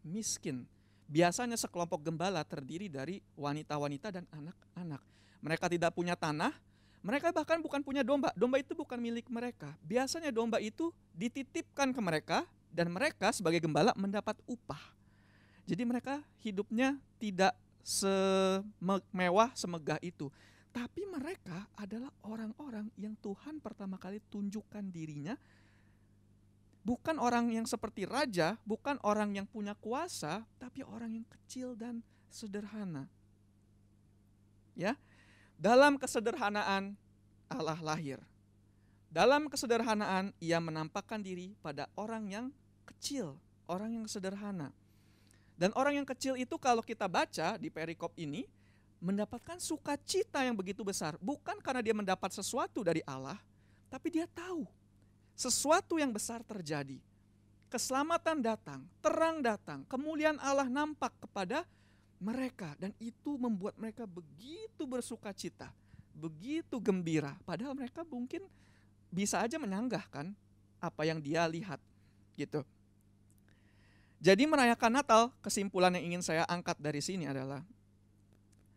miskin. Biasanya sekelompok gembala terdiri dari wanita-wanita dan anak-anak. Mereka tidak punya tanah, mereka bahkan bukan punya domba. Domba itu bukan milik mereka. Biasanya domba itu dititipkan ke mereka dan mereka sebagai gembala mendapat upah. Jadi mereka hidupnya tidak semewah, semegah itu. Tapi mereka adalah orang-orang yang Tuhan pertama kali tunjukkan dirinya. Bukan orang yang seperti raja, bukan orang yang punya kuasa, tapi orang yang kecil dan sederhana. Ya. Dalam kesederhanaan Allah lahir. Dalam kesederhanaan ia menampakkan diri pada orang yang kecil, orang yang sederhana. Dan orang yang kecil itu kalau kita baca di perikop ini mendapatkan sukacita yang begitu besar. Bukan karena dia mendapat sesuatu dari Allah, tapi dia tahu sesuatu yang besar terjadi. Keselamatan datang, terang datang, kemuliaan Allah nampak kepada mereka. Dan itu membuat mereka begitu bersukacita, begitu gembira. Padahal mereka mungkin bisa aja menyanggahkan apa yang dia lihat gitu. Jadi merayakan Natal, kesimpulan yang ingin saya angkat dari sini adalah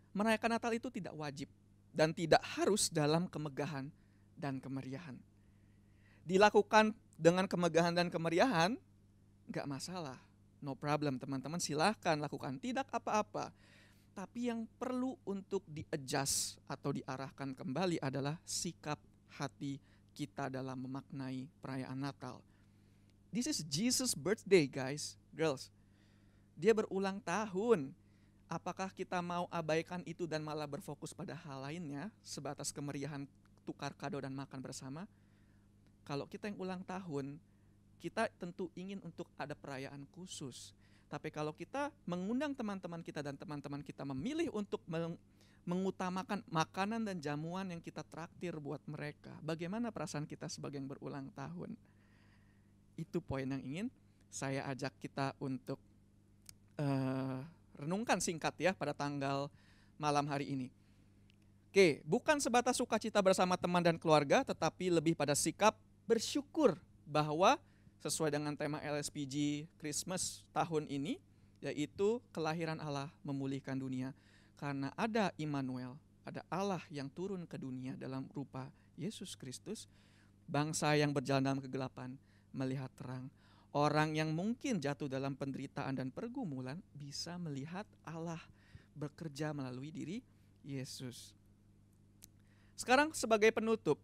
merayakan Natal itu tidak wajib dan tidak harus dalam kemegahan dan kemeriahan. Dilakukan dengan kemegahan dan kemeriahan, gak masalah. No problem teman-teman, silahkan lakukan, tidak apa-apa. Tapi yang perlu untuk di-adjust atau diarahkan kembali adalah sikap hati kita dalam memaknai perayaan Natal. This is Jesus' birthday guys, girls. Dia berulang tahun. Apakah kita mau abaikan itu dan malah berfokus pada hal lainnya, sebatas kemeriahan tukar kado dan makan bersama? Kalau kita yang ulang tahun, kita tentu ingin untuk ada perayaan khusus. Tapi kalau kita mengundang teman-teman kita dan teman-teman kita memilih untuk mengutamakan makanan dan jamuan yang kita traktir buat mereka, bagaimana perasaan kita sebagai yang berulang tahun? Itu poin yang ingin saya ajak kita untuk renungkan singkat ya pada tanggal malam hari ini. Oke, bukan sebatas sukacita bersama teman dan keluarga, tetapi lebih pada sikap bersyukur bahwa sesuai dengan tema LSPG Christmas tahun ini, yaitu kelahiran Allah memulihkan dunia. Karena ada Immanuel, ada Allah yang turun ke dunia dalam rupa Yesus Kristus, bangsa yang berjalan dalam kegelapan melihat terang. Orang yang mungkin jatuh dalam penderitaan dan pergumulan bisa melihat Allah bekerja melalui diri Yesus. Sekarang sebagai penutup,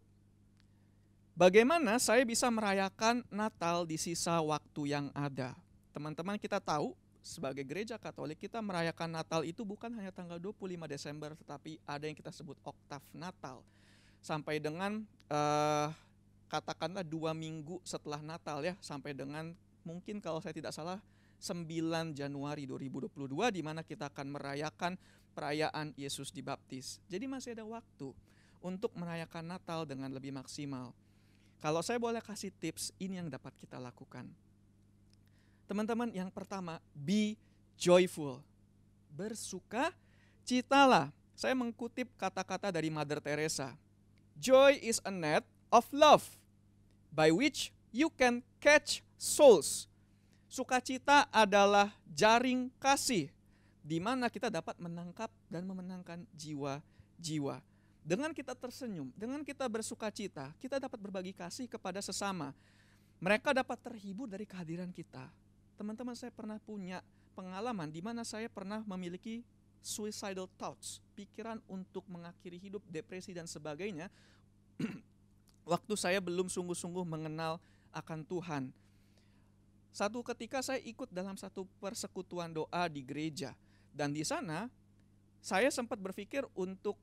bagaimana saya bisa merayakan Natal di sisa waktu yang ada? Teman-teman kita tahu sebagai gereja Katolik kita merayakan Natal itu bukan hanya tanggal 25 Desember, tetapi ada yang kita sebut oktav Natal. Sampai dengan katakanlah 2 minggu setelah Natal ya, sampai dengan mungkin kalau saya tidak salah 9 Januari 2022 di mana kita akan merayakan perayaan Yesus dibaptis. Jadi masih ada waktu untuk merayakan Natal dengan lebih maksimal. Kalau saya boleh kasih tips, ini yang dapat kita lakukan. Teman-teman, yang pertama, be joyful. Bersukacitalah. Saya mengutip kata-kata dari Mother Teresa. Joy is a net of love by which you can catch souls. Sukacita adalah jaring kasih di mana kita dapat menangkap dan memenangkan jiwa-jiwa. Dengan kita tersenyum, dengan kita bersukacita, kita dapat berbagi kasih kepada sesama. Mereka dapat terhibur dari kehadiran kita. Teman-teman, saya pernah punya pengalaman di mana saya pernah memiliki suicidal thoughts, pikiran untuk mengakhiri hidup, depresi dan sebagainya. Waktu saya belum sungguh-sungguh mengenal akan Tuhan. Satu ketika saya ikut dalam satu persekutuan doa di gereja. Dan di sana saya sempat berpikir untuk,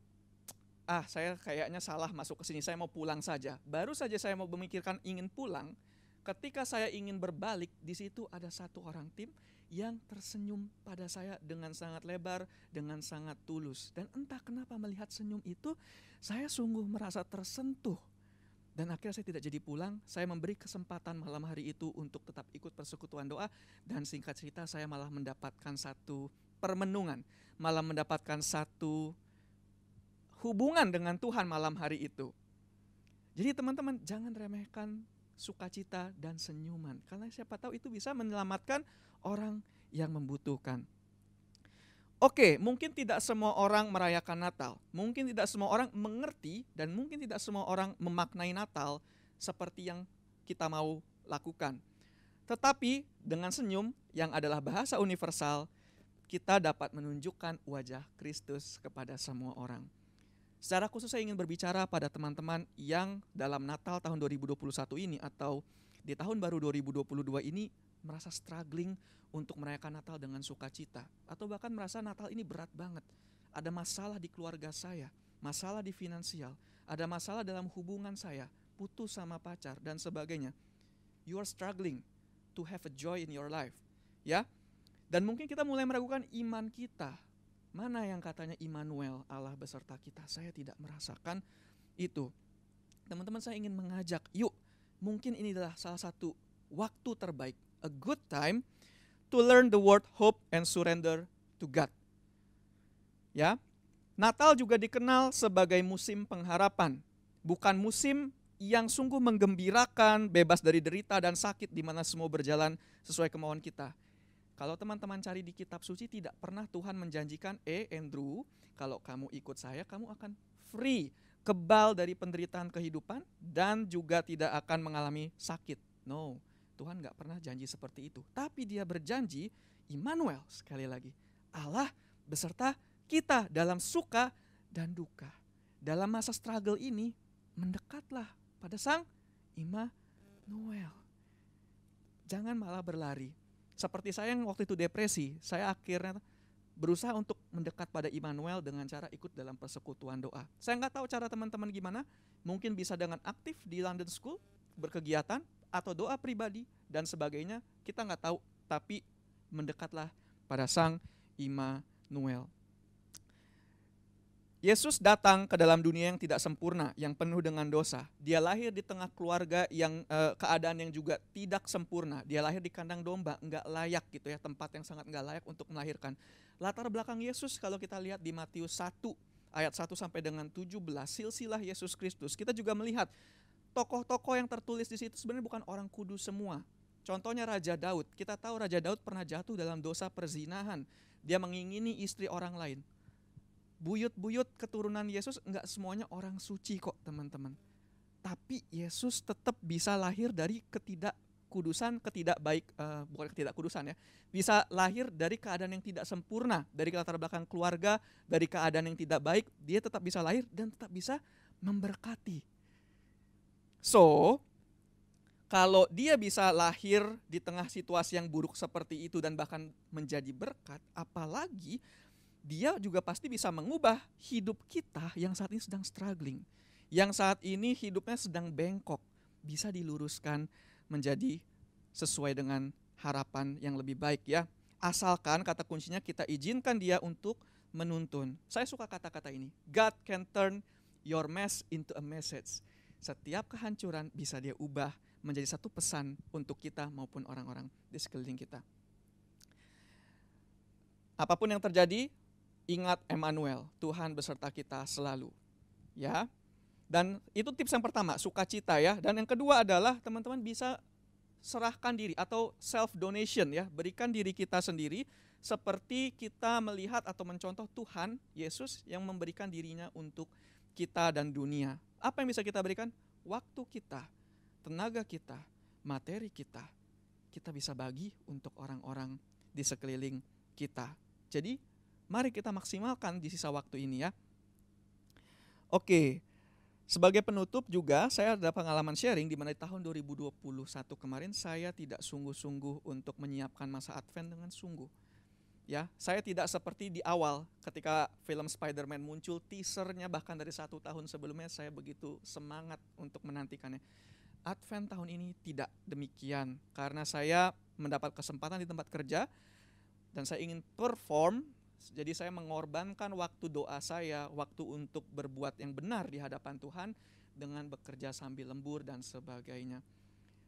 saya kayaknya salah masuk ke sini, saya mau pulang saja. Baru saja saya mau memikirkan ingin pulang, ketika saya ingin berbalik, di situ ada satu orang tim yang tersenyum pada saya dengan sangat lebar, dengan sangat tulus. Dan entah kenapa melihat senyum itu, saya sungguh merasa tersentuh. Dan akhirnya saya tidak jadi pulang, saya memberi kesempatan malam hari itu untuk tetap ikut persekutuan doa. Dan singkat cerita saya malah mendapatkan satu permenungan, malah mendapatkan satu hubungan dengan Tuhan malam hari itu. Jadi teman-teman, jangan remehkan sukacita dan senyuman. Karena siapa tahu itu bisa menyelamatkan orang yang membutuhkan. Oke, mungkin tidak semua orang merayakan Natal. Mungkin tidak semua orang mengerti dan mungkin tidak semua orang memaknai Natal seperti yang kita mau lakukan. Tetapi dengan senyum yang adalah bahasa universal, kita dapat menunjukkan wajah Kristus kepada semua orang. Secara khusus saya ingin berbicara pada teman-teman yang dalam Natal tahun 2021 ini atau di tahun baru 2022 ini merasa struggling untuk merayakan Natal dengan sukacita. Atau bahkan merasa Natal ini berat banget. Ada masalah di keluarga saya, masalah di finansial, ada masalah dalam hubungan saya, putus sama pacar dan sebagainya. You are struggling to have a joy in your life. Ya. Dan mungkin kita mulai meragukan iman kita. Mana yang katanya Immanuel, Allah beserta kita. Saya tidak merasakan itu. Teman-teman, saya ingin mengajak, yuk, mungkin ini adalah salah satu waktu terbaik, a good time to learn the word hope and surrender to God. Ya, Natal juga dikenal sebagai musim pengharapan, bukan musim yang sungguh menggembirakan, bebas dari derita dan sakit di mana semua berjalan sesuai kemauan kita. Kalau teman-teman cari di kitab suci, tidak pernah Tuhan menjanjikan, Andrew, kalau kamu ikut saya, kamu akan free, kebal dari penderitaan kehidupan, dan juga tidak akan mengalami sakit. No, Tuhan gak pernah janji seperti itu. Tapi dia berjanji, Immanuel, sekali lagi, Allah beserta kita dalam suka dan duka. Dalam masa struggle ini, mendekatlah pada Sang Immanuel. Jangan malah berlari. Seperti saya yang waktu itu depresi, saya akhirnya berusaha untuk mendekat pada Immanuel dengan cara ikut dalam persekutuan doa. Saya nggak tahu cara teman-teman gimana, mungkin bisa dengan aktif di London School, berkegiatan, atau doa pribadi, dan sebagainya, kita nggak tahu, tapi mendekatlah pada Sang Immanuel. Yesus datang ke dalam dunia yang tidak sempurna, yang penuh dengan dosa. Dia lahir di tengah keluarga yang keadaan yang juga tidak sempurna. Dia lahir di kandang domba, enggak layak gitu ya, tempat yang sangat enggak layak untuk melahirkan. Latar belakang Yesus kalau kita lihat di Matius 1 ayat 1 sampai dengan 17, silsilah Yesus Kristus. Kita juga melihat tokoh-tokoh yang tertulis di situ sebenarnya bukan orang kudus semua. Contohnya Raja Daud. Kita tahu Raja Daud pernah jatuh dalam dosa perzinahan. Dia mengingini istri orang lain. Buyut-buyut keturunan Yesus enggak semuanya orang suci kok teman-teman. Tapi Yesus tetap bisa lahir dari ketidakkudusan, bukan ketidakkudusan ya. Bisa lahir dari keadaan yang tidak sempurna, dari latar belakang keluarga, dari keadaan yang tidak baik, dia tetap bisa lahir dan tetap bisa memberkati. So, kalau dia bisa lahir di tengah situasi yang buruk seperti itu dan bahkan menjadi berkat, apalagi dia juga pasti bisa mengubah hidup kita yang saat ini sedang struggling. Yang saat ini hidupnya sedang bengkok. Bisa diluruskan menjadi sesuai dengan harapan yang lebih baik ya. Asalkan kata kuncinya kita izinkan dia untuk menuntun. Saya suka kata-kata ini. God can turn your mess into a message. Setiap kehancuran bisa dia ubah menjadi satu pesan untuk kita maupun orang-orang di sekeliling kita. Apapun yang terjadi, ingat Immanuel, Tuhan beserta kita selalu. Ya. Dan itu tips yang pertama, sukacita ya. Dan yang kedua adalah teman-teman bisa serahkan diri atau self donation ya, berikan diri kita sendiri seperti kita melihat atau mencontoh Tuhan Yesus yang memberikan dirinya untuk kita dan dunia. Apa yang bisa kita berikan? Waktu kita, tenaga kita, materi kita. Kita bisa bagi untuk orang-orang di sekeliling kita. Jadi mari kita maksimalkan di sisa waktu ini ya. Oke, sebagai penutup juga saya ada pengalaman sharing di mana di tahun 2021 kemarin saya tidak sungguh-sungguh untuk menyiapkan masa Advent dengan sungguh. Ya, saya tidak seperti di awal ketika film Spider-Man muncul, teasernya bahkan dari 1 tahun sebelumnya saya begitu semangat untuk menantikannya. Advent tahun ini tidak demikian karena saya mendapat kesempatan di tempat kerja dan saya ingin perform, jadi saya mengorbankan waktu doa saya, waktu untuk berbuat yang benar di hadapan Tuhan dengan bekerja sambil lembur dan sebagainya.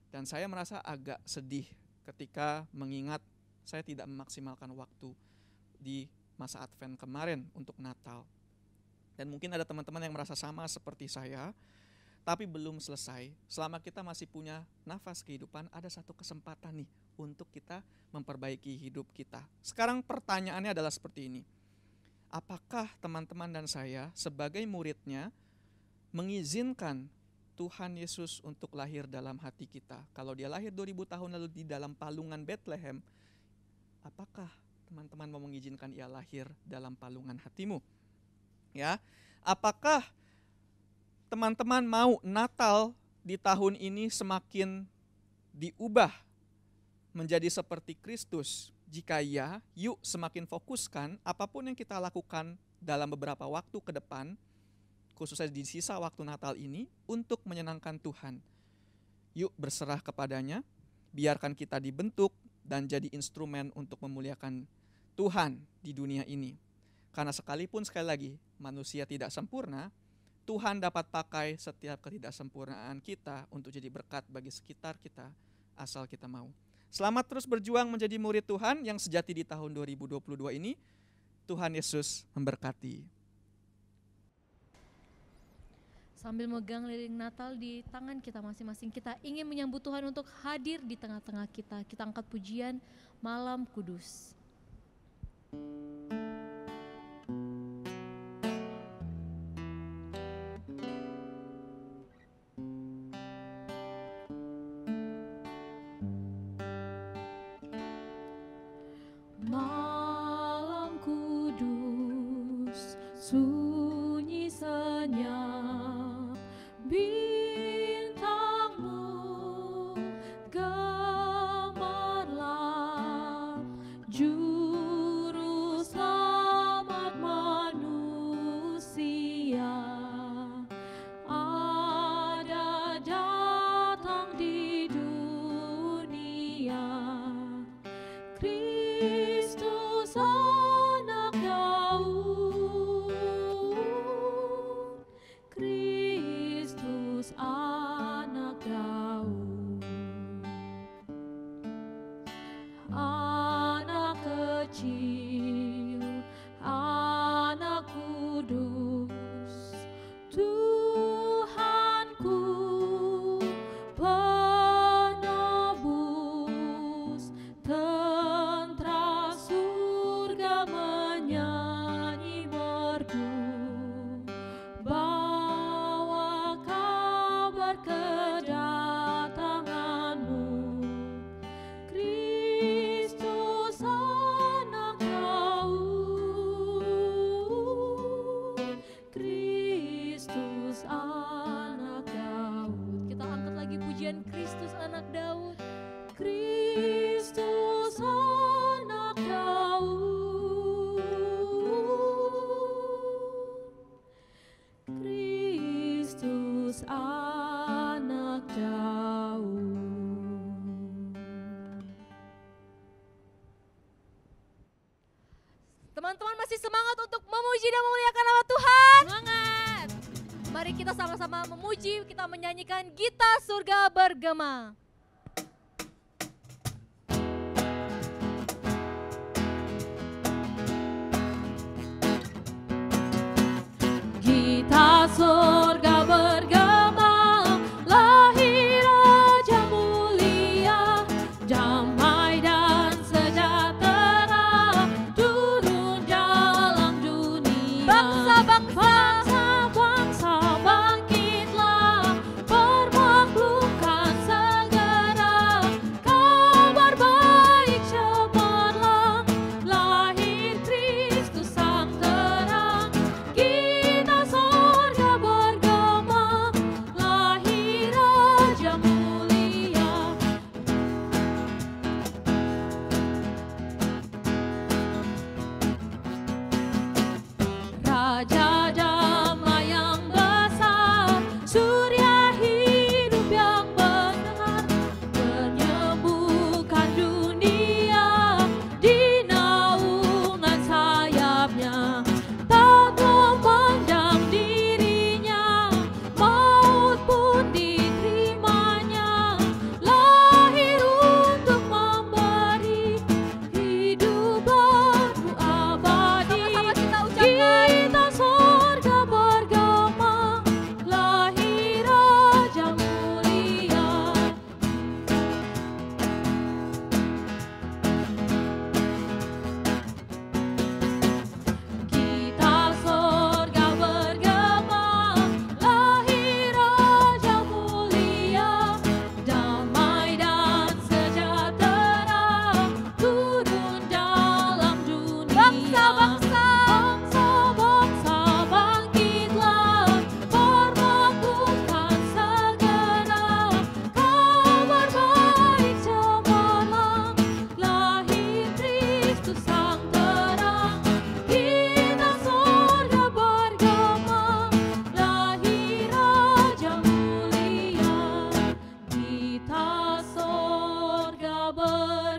Dan saya merasa agak sedih ketika mengingat saya tidak memaksimalkan waktu di masa Advent kemarin untuk Natal. Dan mungkin ada teman-teman yang merasa sama seperti saya, tapi belum selesai. Selama kita masih punya nafas kehidupan, ada satu kesempatan nih untuk kita memperbaiki hidup kita. Sekarang pertanyaannya adalah seperti ini. Apakah teman-teman dan saya sebagai muridnya mengizinkan Tuhan Yesus untuk lahir dalam hati kita? Kalau dia lahir 2000 tahun lalu di dalam palungan Bethlehem, apakah teman-teman mau mengizinkan ia lahir dalam palungan hatimu? Ya, apakah teman-teman mau Natal di tahun ini semakin diubah menjadi seperti Kristus? Jika iya, yuk semakin fokuskan apapun yang kita lakukan dalam beberapa waktu ke depan, khususnya di sisa waktu Natal ini, untuk menyenangkan Tuhan. Yuk berserah kepadanya, biarkan kita dibentuk dan jadi instrumen untuk memuliakan Tuhan di dunia ini. Karena sekalipun sekali lagi manusia tidak sempurna, Tuhan dapat pakai setiap ketidaksempurnaan kita untuk jadi berkat bagi sekitar kita, asal kita mau. Selamat terus berjuang menjadi murid Tuhan yang sejati di tahun 2022 ini. Tuhan Yesus memberkati.
Sambil megang lilin Natal di tangan kita masing-masing, kita ingin menyambut Tuhan untuk hadir di tengah-tengah kita. Kita angkat pujian Malam Kudus.
Malam kudus, sunyi senyap, bintangmu gemerlap, juru selamat manusia ada datang di dunia. Kristus anak Daud, Kristus anak Daud, anak kecil, anak kudus, Tuhanku penebus, tentara surga menyanyi merdu, bawa kabar kedatanganmu. Kristus anak Daud, Kristus anak Daud. Kita angkat lagi pujian Kristus anak Daud. Kristus anak Daud, Kristus anak Daud.
Teman-teman masih semangat untuk memuji dan memuliakan nama Tuhan?
Semangat!
Mari kita sama-sama memuji, kita menyanyikan Gita Surga Bergema.
Gita surga bergema, lahir Raja mulia,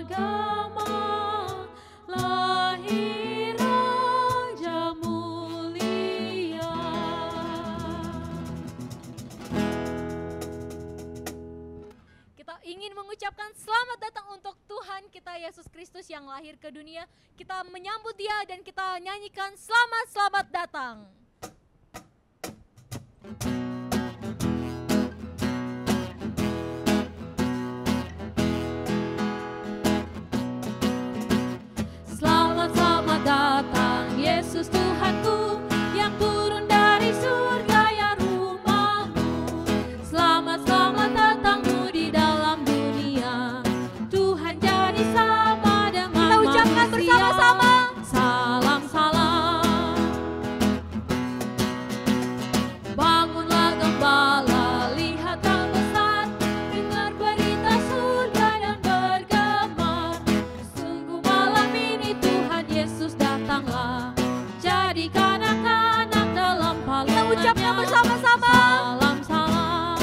bergema, lahir Raja mulia.
Kita ingin mengucapkan selamat datang untuk Tuhan kita Yesus Kristus yang lahir ke dunia. Kita menyambut Dia dan kita nyanyikan selamat datang. Selamat datang Yesus Tuhanku yang turun dari surga ya rumahmu. Selamat datangmu di dalam dunia. Tuhan jadi sama dengan manusia. Kita ucapkan bersama-sama. Salam. Bangunlah gembala, lihat yang besar, dengar berita surga dan bergemar. Sungguh malam ini Tuhan Yesus datanglah, jadikan anak-anak dalam palungannya. Kita ucapkan bersama-sama. Salam.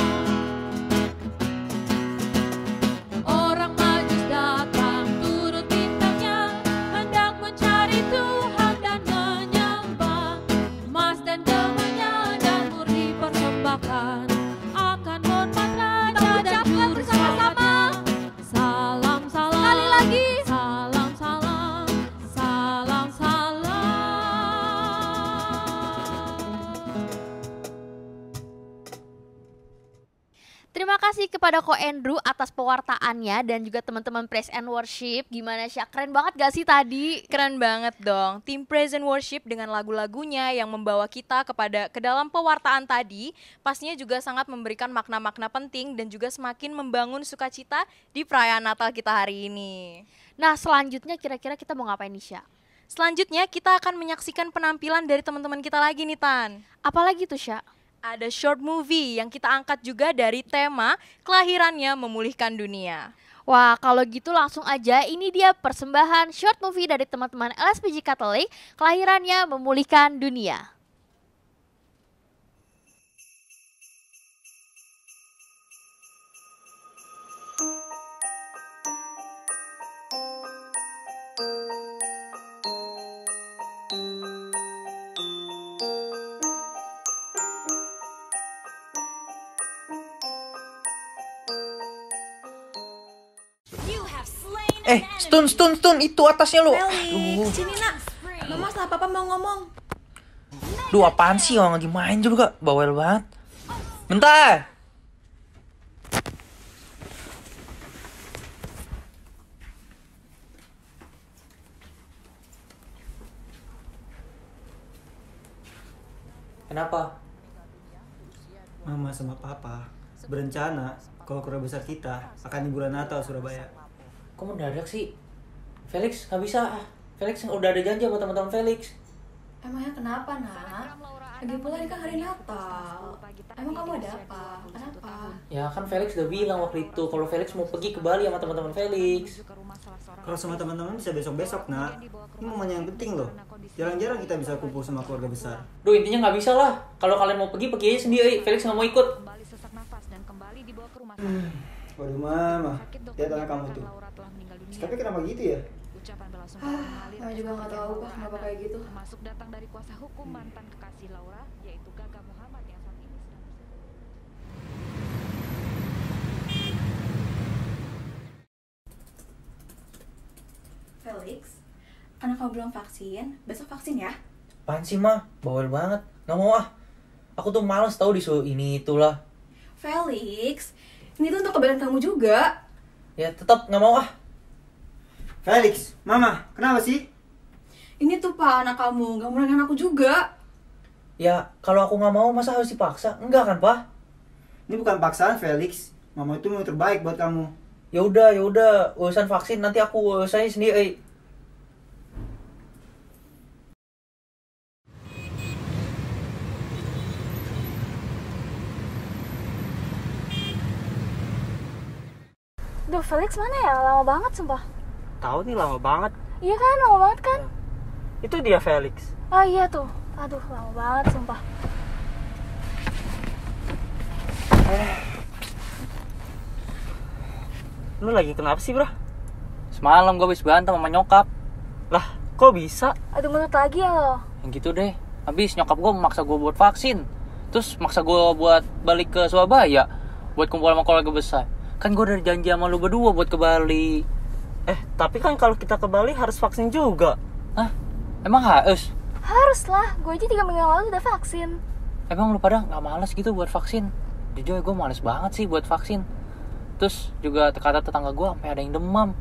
Orang Majus datang turut bintangnya, hendak mencari Tuhan dan menyembah. Emas dan temannya dan murni persembahkan akan hormat Raja dan Juru Selamatnya. Salam. Sekali lagi. Salam.
Terima kasih kepada Ko Andrew atas pewartaannya dan juga teman-teman Praise and Worship. Gimana sih? Keren banget gak sih tadi?
Keren banget dong. Tim Praise and Worship dengan lagu-lagunya yang membawa kita ke dalam pewartaan tadi pastinya juga sangat memberikan makna-makna penting dan juga semakin membangun sukacita di perayaan Natal kita hari ini.
Nah, selanjutnya kira-kira kita mau ngapain nih, Sya?
Selanjutnya kita akan menyaksikan penampilan dari teman-teman kita lagi nih, Tan.
Apalagi tuh, Sya?
Ada short movie yang kita angkat juga dari tema kelahirannya memulihkan dunia.
Wah, kalau gitu langsung aja, ini dia persembahan short movie dari teman-teman LSPG Katolik, kelahirannya memulihkan dunia.
Stun, itu atasnya lo.
Felix, sini nak. Mama sama papa mau ngomong.
Duh, apaan sih orang lagi main juga, bawel banget. Bentar. Kenapa?
Mama sama papa berencana kalau keluarga besar kita akan liburan Natal Surabaya.
Kok mendadak sih? Felix, nggak bisa. Felix udah ada janji sama teman-teman Felix.
Emangnya kenapa, nak? Lagi pula ini kan hari Natal. Emang kamu ada apa? Kenapa?
Ya kan Felix udah bilang waktu itu kalau Felix mau pergi ke Bali sama teman-teman Felix.
Kalau sama teman-teman bisa besok-besok, nak. Ini momen yang penting loh. Jarang-jarang kita bisa kumpul sama keluarga besar.
Duh, intinya nggak bisa lah. Kalau kalian mau pergi aja sendiri. Felix nggak mau ikut.
Waduh, mama. Lihat anak kamu tuh. Tapi kenapa gitu ya?
Mama juga nggak tahu pak kenapa kayak gitu.
Masuk datang dari kuasa hukum mantan kekasih Laura, yaitu Gaga Muhammad yang saat ini sedang
Felix, anak kamu belum vaksin, besok vaksin ya?
Apaan sih, Ma? Bawel banget. Nggak mau ah. Aku tuh males tau disuruh ini itulah.
Felix, ini tuh untuk kebaikan kamu juga.
Ya tetap nggak mau ah.
Felix, Mama, kenapa sih?
Ini tuh pak anak kamu, nggak mau dengan aku juga.
Ya kalau aku nggak mau masa harus dipaksa? Enggak kan, Pak?
Ini bukan paksaan, Felix. Mama itu mau terbaik buat kamu.
Ya udah, urusan vaksin nanti aku urusannya sendiri.
Duh, Felix mana ya? Lama banget sumpah.
Tahu nih lama banget.
Iya kan, lama banget kan?
Itu dia Felix.
Oh iya tuh. Aduh, lama banget sumpah.
Lu lagi kenapa sih, bro?
Semalam gue habis berantem sama nyokap.
Lah, kok bisa?
Aduh menurut lagi ya lo.
Yang gitu deh. Habis nyokap gue memaksa gue buat vaksin. Terus maksa gue buat balik ke Surabaya buat kumpul sama keluarga besar. Kan gue udah janji sama lu berdua buat ke Bali.
Tapi kan kalau kita ke Bali harus vaksin juga.
Hah? Emang harus?
Harus lah, gue aja 3 minggu yang lalu udah vaksin.
Emang lu pada gak males gitu buat vaksin? Jujur gue males banget sih buat vaksin. Terus juga kata tetangga gue sampai ada yang demam.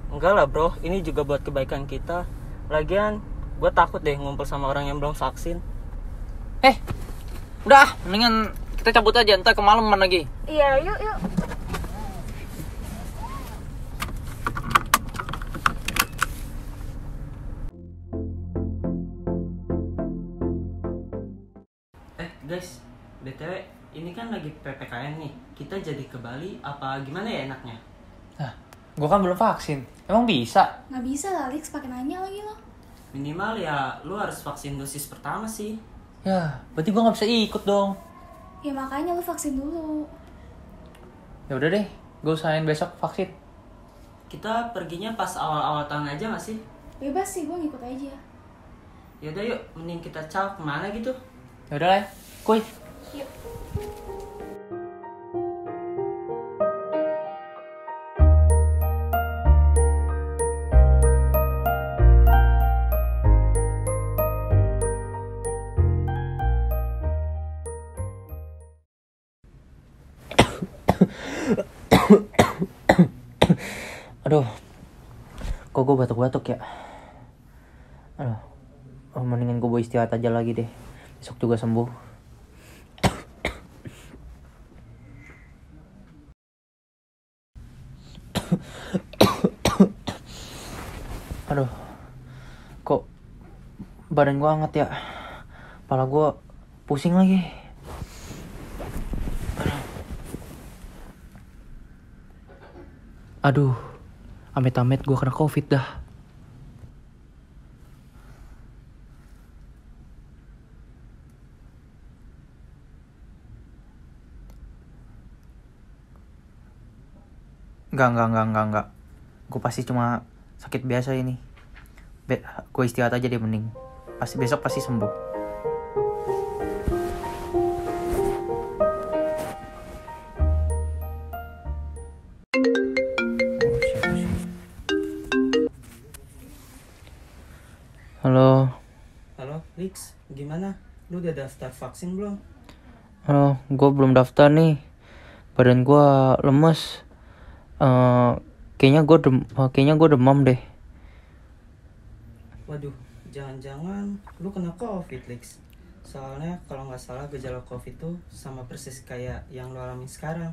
Enggak lah bro, ini juga buat kebaikan kita. Lagian, gue takut deh ngumpul sama orang yang belum vaksin.
Udah, mendingan kita cabut aja, ntar kemalaman lagi.
Iya, yuk.
Guys, BTW, ini kan lagi PPKM nih. Kita jadi ke Bali, apa gimana ya enaknya?
Gue kan belum vaksin, emang bisa?
Nggak bisa lah, Lex, pakai nanya lagi lo.
Minimal ya, lu harus vaksin dosis pertama sih.
Ya, berarti gue gak bisa ikut dong.
Ya makanya lo vaksin dulu.
Ya udah deh, gue usahain besok vaksin.
Kita perginya pas awal-awal tahun aja gak sih?
Bebas sih, gue ngikut aja.
Yaudah yuk, mending kita caw kemana gitu.
Ya udah lah, kuy.
Yuk.
Aduh, kok gue batuk-batuk ya? Aduh, mendingan gue istirahat aja lagi deh. Besok juga sembuh. Aduh, kok badan gue hangat ya? Kepala gue pusing lagi. Aduh, amit-amit gue kena COVID dah. Enggak. Gue pasti cuma sakit biasa ini. Gue istirahat aja deh mending. Besok pasti sembuh. Halo.
Halo, Lex. Gimana? Lu udah daftar vaksin belum?
Halo, gue belum daftar nih. Badan gue lemes. Kayaknya gue demam deh.
Waduh, jangan-jangan lu kena COVID, Lex. Soalnya kalau nggak salah gejala COVID tuh sama persis kayak yang lu alami sekarang.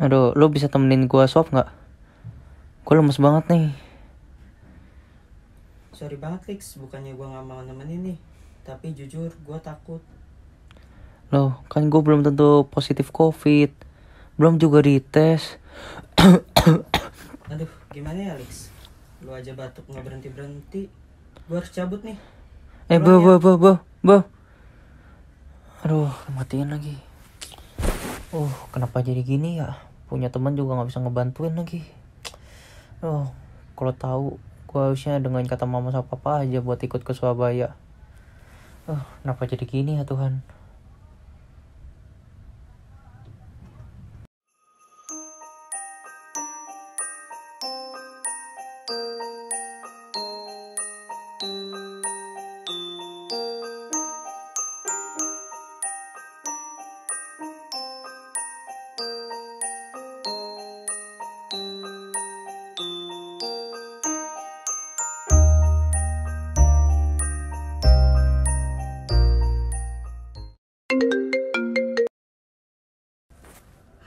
Aduh, lu bisa temenin gue swab nggak? Gue lemes banget nih.
Sorry banget, Lex. Bukannya gue nggak mau nemenin nih, tapi jujur gue takut.
Loh, kan gue belum tentu positif COVID. Belum juga dites.
Aduh, gimana ya, Lex? Lu aja batuk nggak berhenti-berhenti. Gue harus cabut nih.
Bo. Aduh, matiin lagi. Kenapa jadi gini ya? Punya teman juga nggak bisa ngebantuin lagi. Kalau tahu, gue harusnya dengerin kata mama sama papa aja buat ikut ke Surabaya. Kenapa jadi gini ya Tuhan?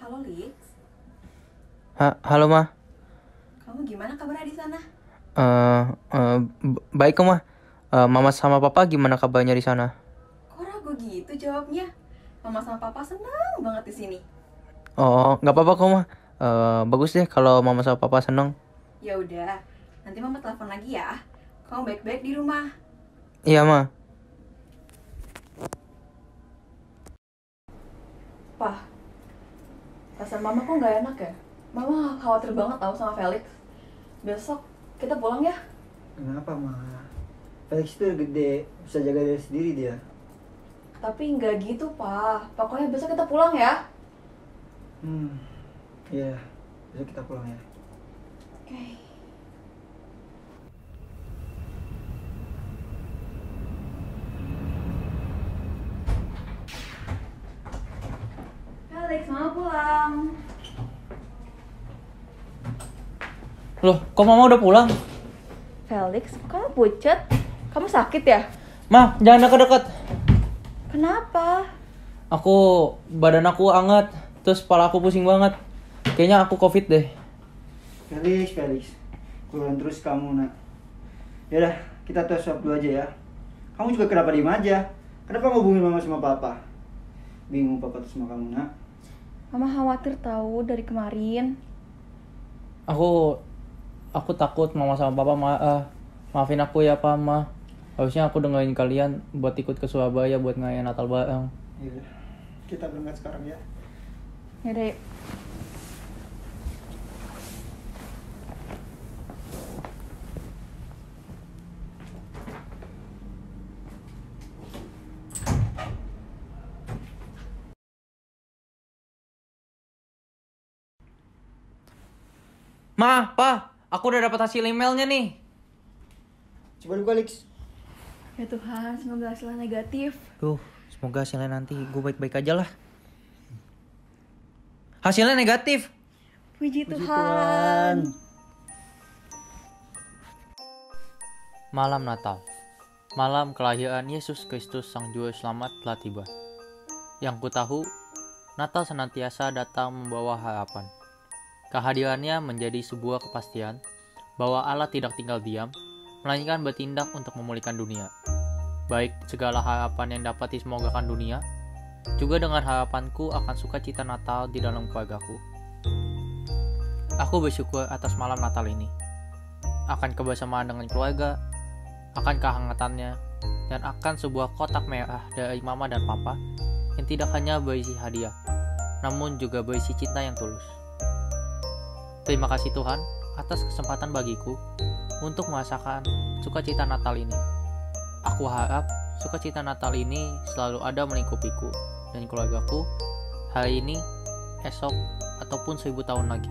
Halo, Lex.
Halo, Ma.
Kamu gimana kabarnya di sana?
Baik kok, Ma. Mama sama Papa gimana kabarnya di sana?
Kok ragu gitu jawabnya? Mama sama Papa senang banget di sini.
Oh, nggak apa-apa kok, Ma. Bagus deh kalau Mama sama Papa seneng.
Ya udah, nanti Mama telepon lagi ya. Kamu baik-baik di rumah.
Iya, Ma.
Pak, perasaan Mama kok nggak enak ya?
Mama khawatir banget tau sama Felix. Besok kita pulang ya.
Kenapa, Ma? Felix itu udah gede, bisa jaga diri sendiri dia.
Tapi nggak gitu, Pa. Pokoknya besok kita pulang ya.
Iya, besok kita pulang ya.
Oke. Felix, Mama pulang.
Loh, kok mama udah pulang?
Felix, kamu pucet? Kamu sakit ya?
Ma, jangan deket-deket.
Kenapa?
Badan aku anget, terus kepala aku pusing banget. Kayaknya aku COVID deh.
Felix, keluaran terus kamu, Nak. Yaudah, kita tes swab dulu aja ya. Kamu juga kenapa diem aja? Kenapa ngubungin mama sama papa? Bingung papa tuh sama kamu, Nak.
Mama khawatir tahu dari kemarin.
Aku takut mama sama papa maafin aku ya, Pa, Ma. Harusnya aku dengerin kalian buat ikut ke Surabaya buat ngerayain Natal bareng.
Iya, kita berangkat sekarang ya.
Yaudah, yuk.
Ma, Pa, aku udah dapat hasil emailnya nih.
Coba buka, Lex.
Ya Tuhan, semoga hasilnya negatif.
Semoga hasilnya nanti gue baik-baik aja lah. Hasilnya negatif.
Puji Tuhan.
Malam Natal. Malam kelahiran Yesus Kristus Sang Juru Selamat telah tiba. Yang ku tahu, Natal senantiasa datang membawa harapan. Kehadirannya menjadi sebuah kepastian bahwa Allah tidak tinggal diam, melainkan bertindak untuk memulihkan dunia. Baik segala harapan yang dapat disemogakan dunia, juga dengan harapanku akan sukacita Natal di dalam keluargaku. Aku bersyukur atas malam Natal ini, akan kebersamaan dengan keluarga, akan kehangatannya, dan akan sebuah kotak merah dari Mama dan Papa yang tidak hanya berisi hadiah, namun juga berisi cinta yang tulus. Terima kasih Tuhan atas kesempatan bagiku untuk merasakan sukacita Natal ini. Aku harap sukacita Natal ini selalu ada melingkupiku dan keluargaku hari ini, esok, ataupun 1000 tahun lagi.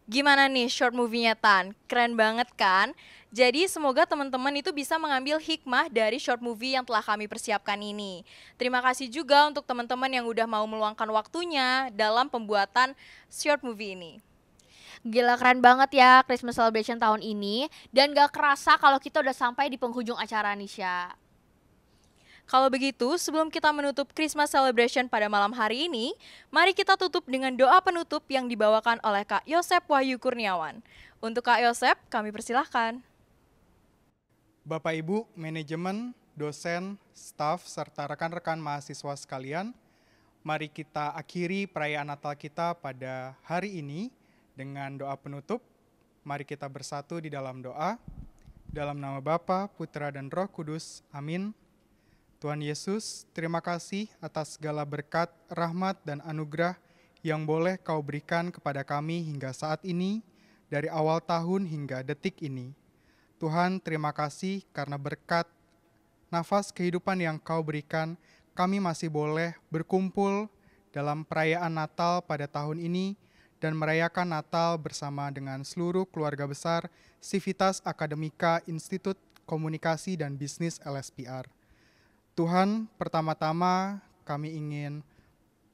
Gimana nih short movie-nya, Tan? Keren banget kan? Jadi semoga teman-teman itu bisa mengambil hikmah dari short movie yang telah kami persiapkan ini. Terima kasih juga untuk teman-teman yang udah mau meluangkan waktunya dalam pembuatan short movie ini.
Gila, keren banget ya Christmas celebration tahun ini. Dan gak kerasa kalau kita udah sampai di penghujung acara, Nisha.
Kalau begitu, sebelum kita menutup Christmas celebration pada malam hari ini, mari kita tutup dengan doa penutup yang dibawakan oleh Kak Yosep Wahyu Kurniawan. Untuk Kak Yosep, kami persilahkan.
Bapak Ibu, manajemen, dosen, staf, serta rekan-rekan mahasiswa sekalian, mari kita akhiri perayaan Natal kita pada hari ini dengan doa penutup. Mari kita bersatu di dalam doa. Dalam nama Bapa, Putra, dan Roh Kudus. Amin. Tuhan Yesus, terima kasih atas segala berkat, rahmat, dan anugerah yang boleh Kau berikan kepada kami hingga saat ini, dari awal tahun hingga detik ini. Tuhan, terima kasih karena berkat nafas kehidupan yang Kau berikan, kami masih boleh berkumpul dalam perayaan Natal pada tahun ini dan merayakan Natal bersama dengan seluruh keluarga besar Civitas Akademika Institut Komunikasi dan Bisnis LSPR. Tuhan, pertama-tama kami ingin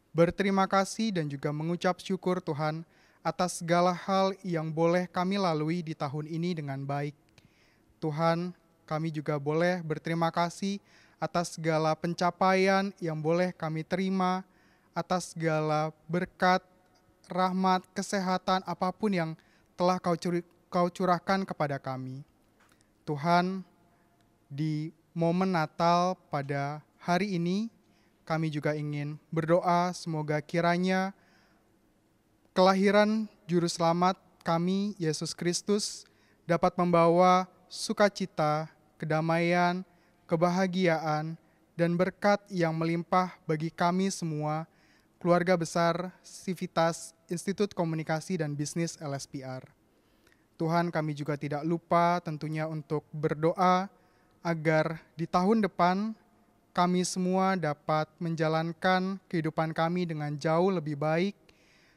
berterima kasih dan juga mengucap syukur Tuhan atas segala hal yang boleh kami lalui di tahun ini dengan baik. Tuhan, kami juga boleh berterima kasih atas segala pencapaian yang boleh kami terima, atas segala berkat, rahmat, kesehatan, apapun yang telah Kau curahkan kepada kami. Tuhan, di momen Natal pada hari ini, kami juga ingin berdoa semoga kiranya kelahiran Juru Selamat kami, Yesus Kristus, dapat membawa sukacita, kedamaian, kebahagiaan, dan berkat yang melimpah bagi kami semua, keluarga besar Civitas Institut Komunikasi dan Bisnis LSPR. Tuhan, kami juga tidak lupa tentunya untuk berdoa agar di tahun depan kami semua dapat menjalankan kehidupan kami dengan jauh lebih baik.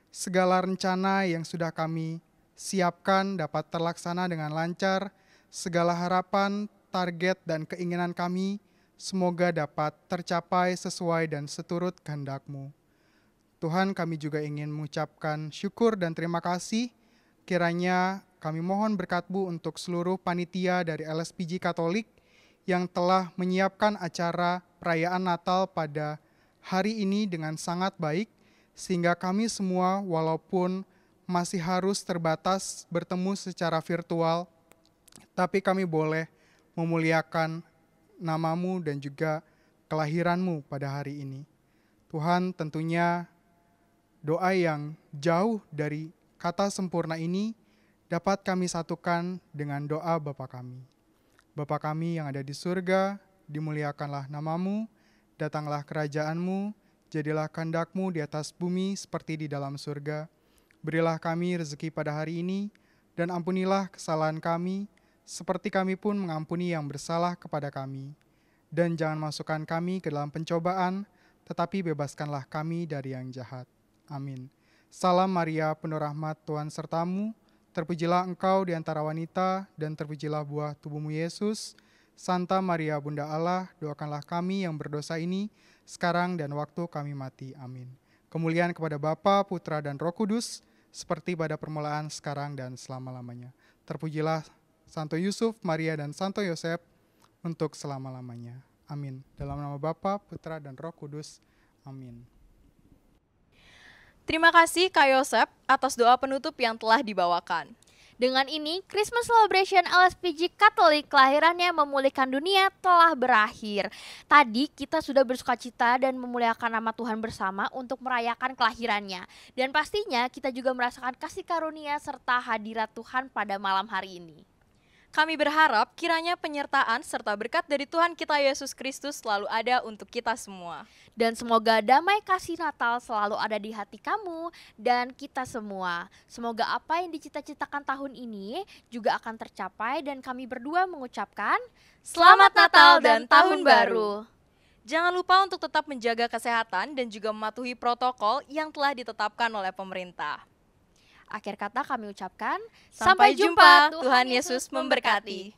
Segala rencana yang sudah kami siapkan dapat terlaksana dengan lancar. Segala harapan, target, dan keinginan kami semoga dapat tercapai sesuai dan seturut kehendak-Mu. Tuhan, kami juga ingin mengucapkan syukur dan terima kasih. Kiranya kami mohon berkat-Mu untuk seluruh panitia dari LSPG Katolik yang telah menyiapkan acara perayaan Natal pada hari ini dengan sangat baik, sehingga kami semua walaupun masih harus terbatas bertemu secara virtual, tapi kami boleh memuliakan nama-Mu dan juga kelahiran-Mu pada hari ini. Tuhan, tentunya doa yang jauh dari kata sempurna ini dapat kami satukan dengan doa Bapa kami. Bapa kami yang ada di surga, dimuliakanlah nama-Mu, datanglah kerajaan-Mu, jadilah kehendak-Mu di atas bumi seperti di dalam surga. Berilah kami rezeki pada hari ini, dan ampunilah kesalahan kami, seperti kami pun mengampuni yang bersalah kepada kami. Dan jangan masukkan kami ke dalam pencobaan, tetapi bebaskanlah kami dari yang jahat. Amin. Salam Maria, penuh rahmat, Tuhan sertamu. Terpujilah engkau di antara wanita, dan terpujilah buah tubuhmu Yesus. Santa Maria Bunda Allah, doakanlah kami yang berdosa ini, sekarang dan waktu kami mati. Amin. Kemuliaan kepada Bapa, Putra, dan Roh Kudus, seperti pada permulaan, sekarang, dan selama-lamanya. Terpujilah Santo Yusuf, Maria, dan Santo Yosef, untuk selama-lamanya. Amin. Dalam nama Bapa, Putra, dan Roh Kudus. Amin.
Terima kasih Kak Yosep atas doa penutup yang telah dibawakan.
Dengan ini, Christmas Celebration LSPG Katolik kelahirannya memulihkan dunia telah berakhir. Tadi kita sudah bersukacita dan memuliakan nama Tuhan bersama untuk merayakan kelahirannya. Dan pastinya kita juga merasakan kasih karunia serta hadirat Tuhan pada malam hari ini.
Kami berharap kiranya penyertaan serta berkat dari Tuhan kita Yesus Kristus selalu ada untuk kita semua.
Dan semoga damai kasih Natal selalu ada di hati kamu dan kita semua. Semoga apa yang dicita-citakan tahun ini juga akan tercapai, dan kami berdua mengucapkan
Selamat Natal dan Tahun Baru. Jangan lupa untuk tetap menjaga kesehatan dan juga mematuhi protokol yang telah ditetapkan oleh pemerintah.
Akhir kata kami ucapkan,
sampai jumpa, Tuhan Yesus memberkati.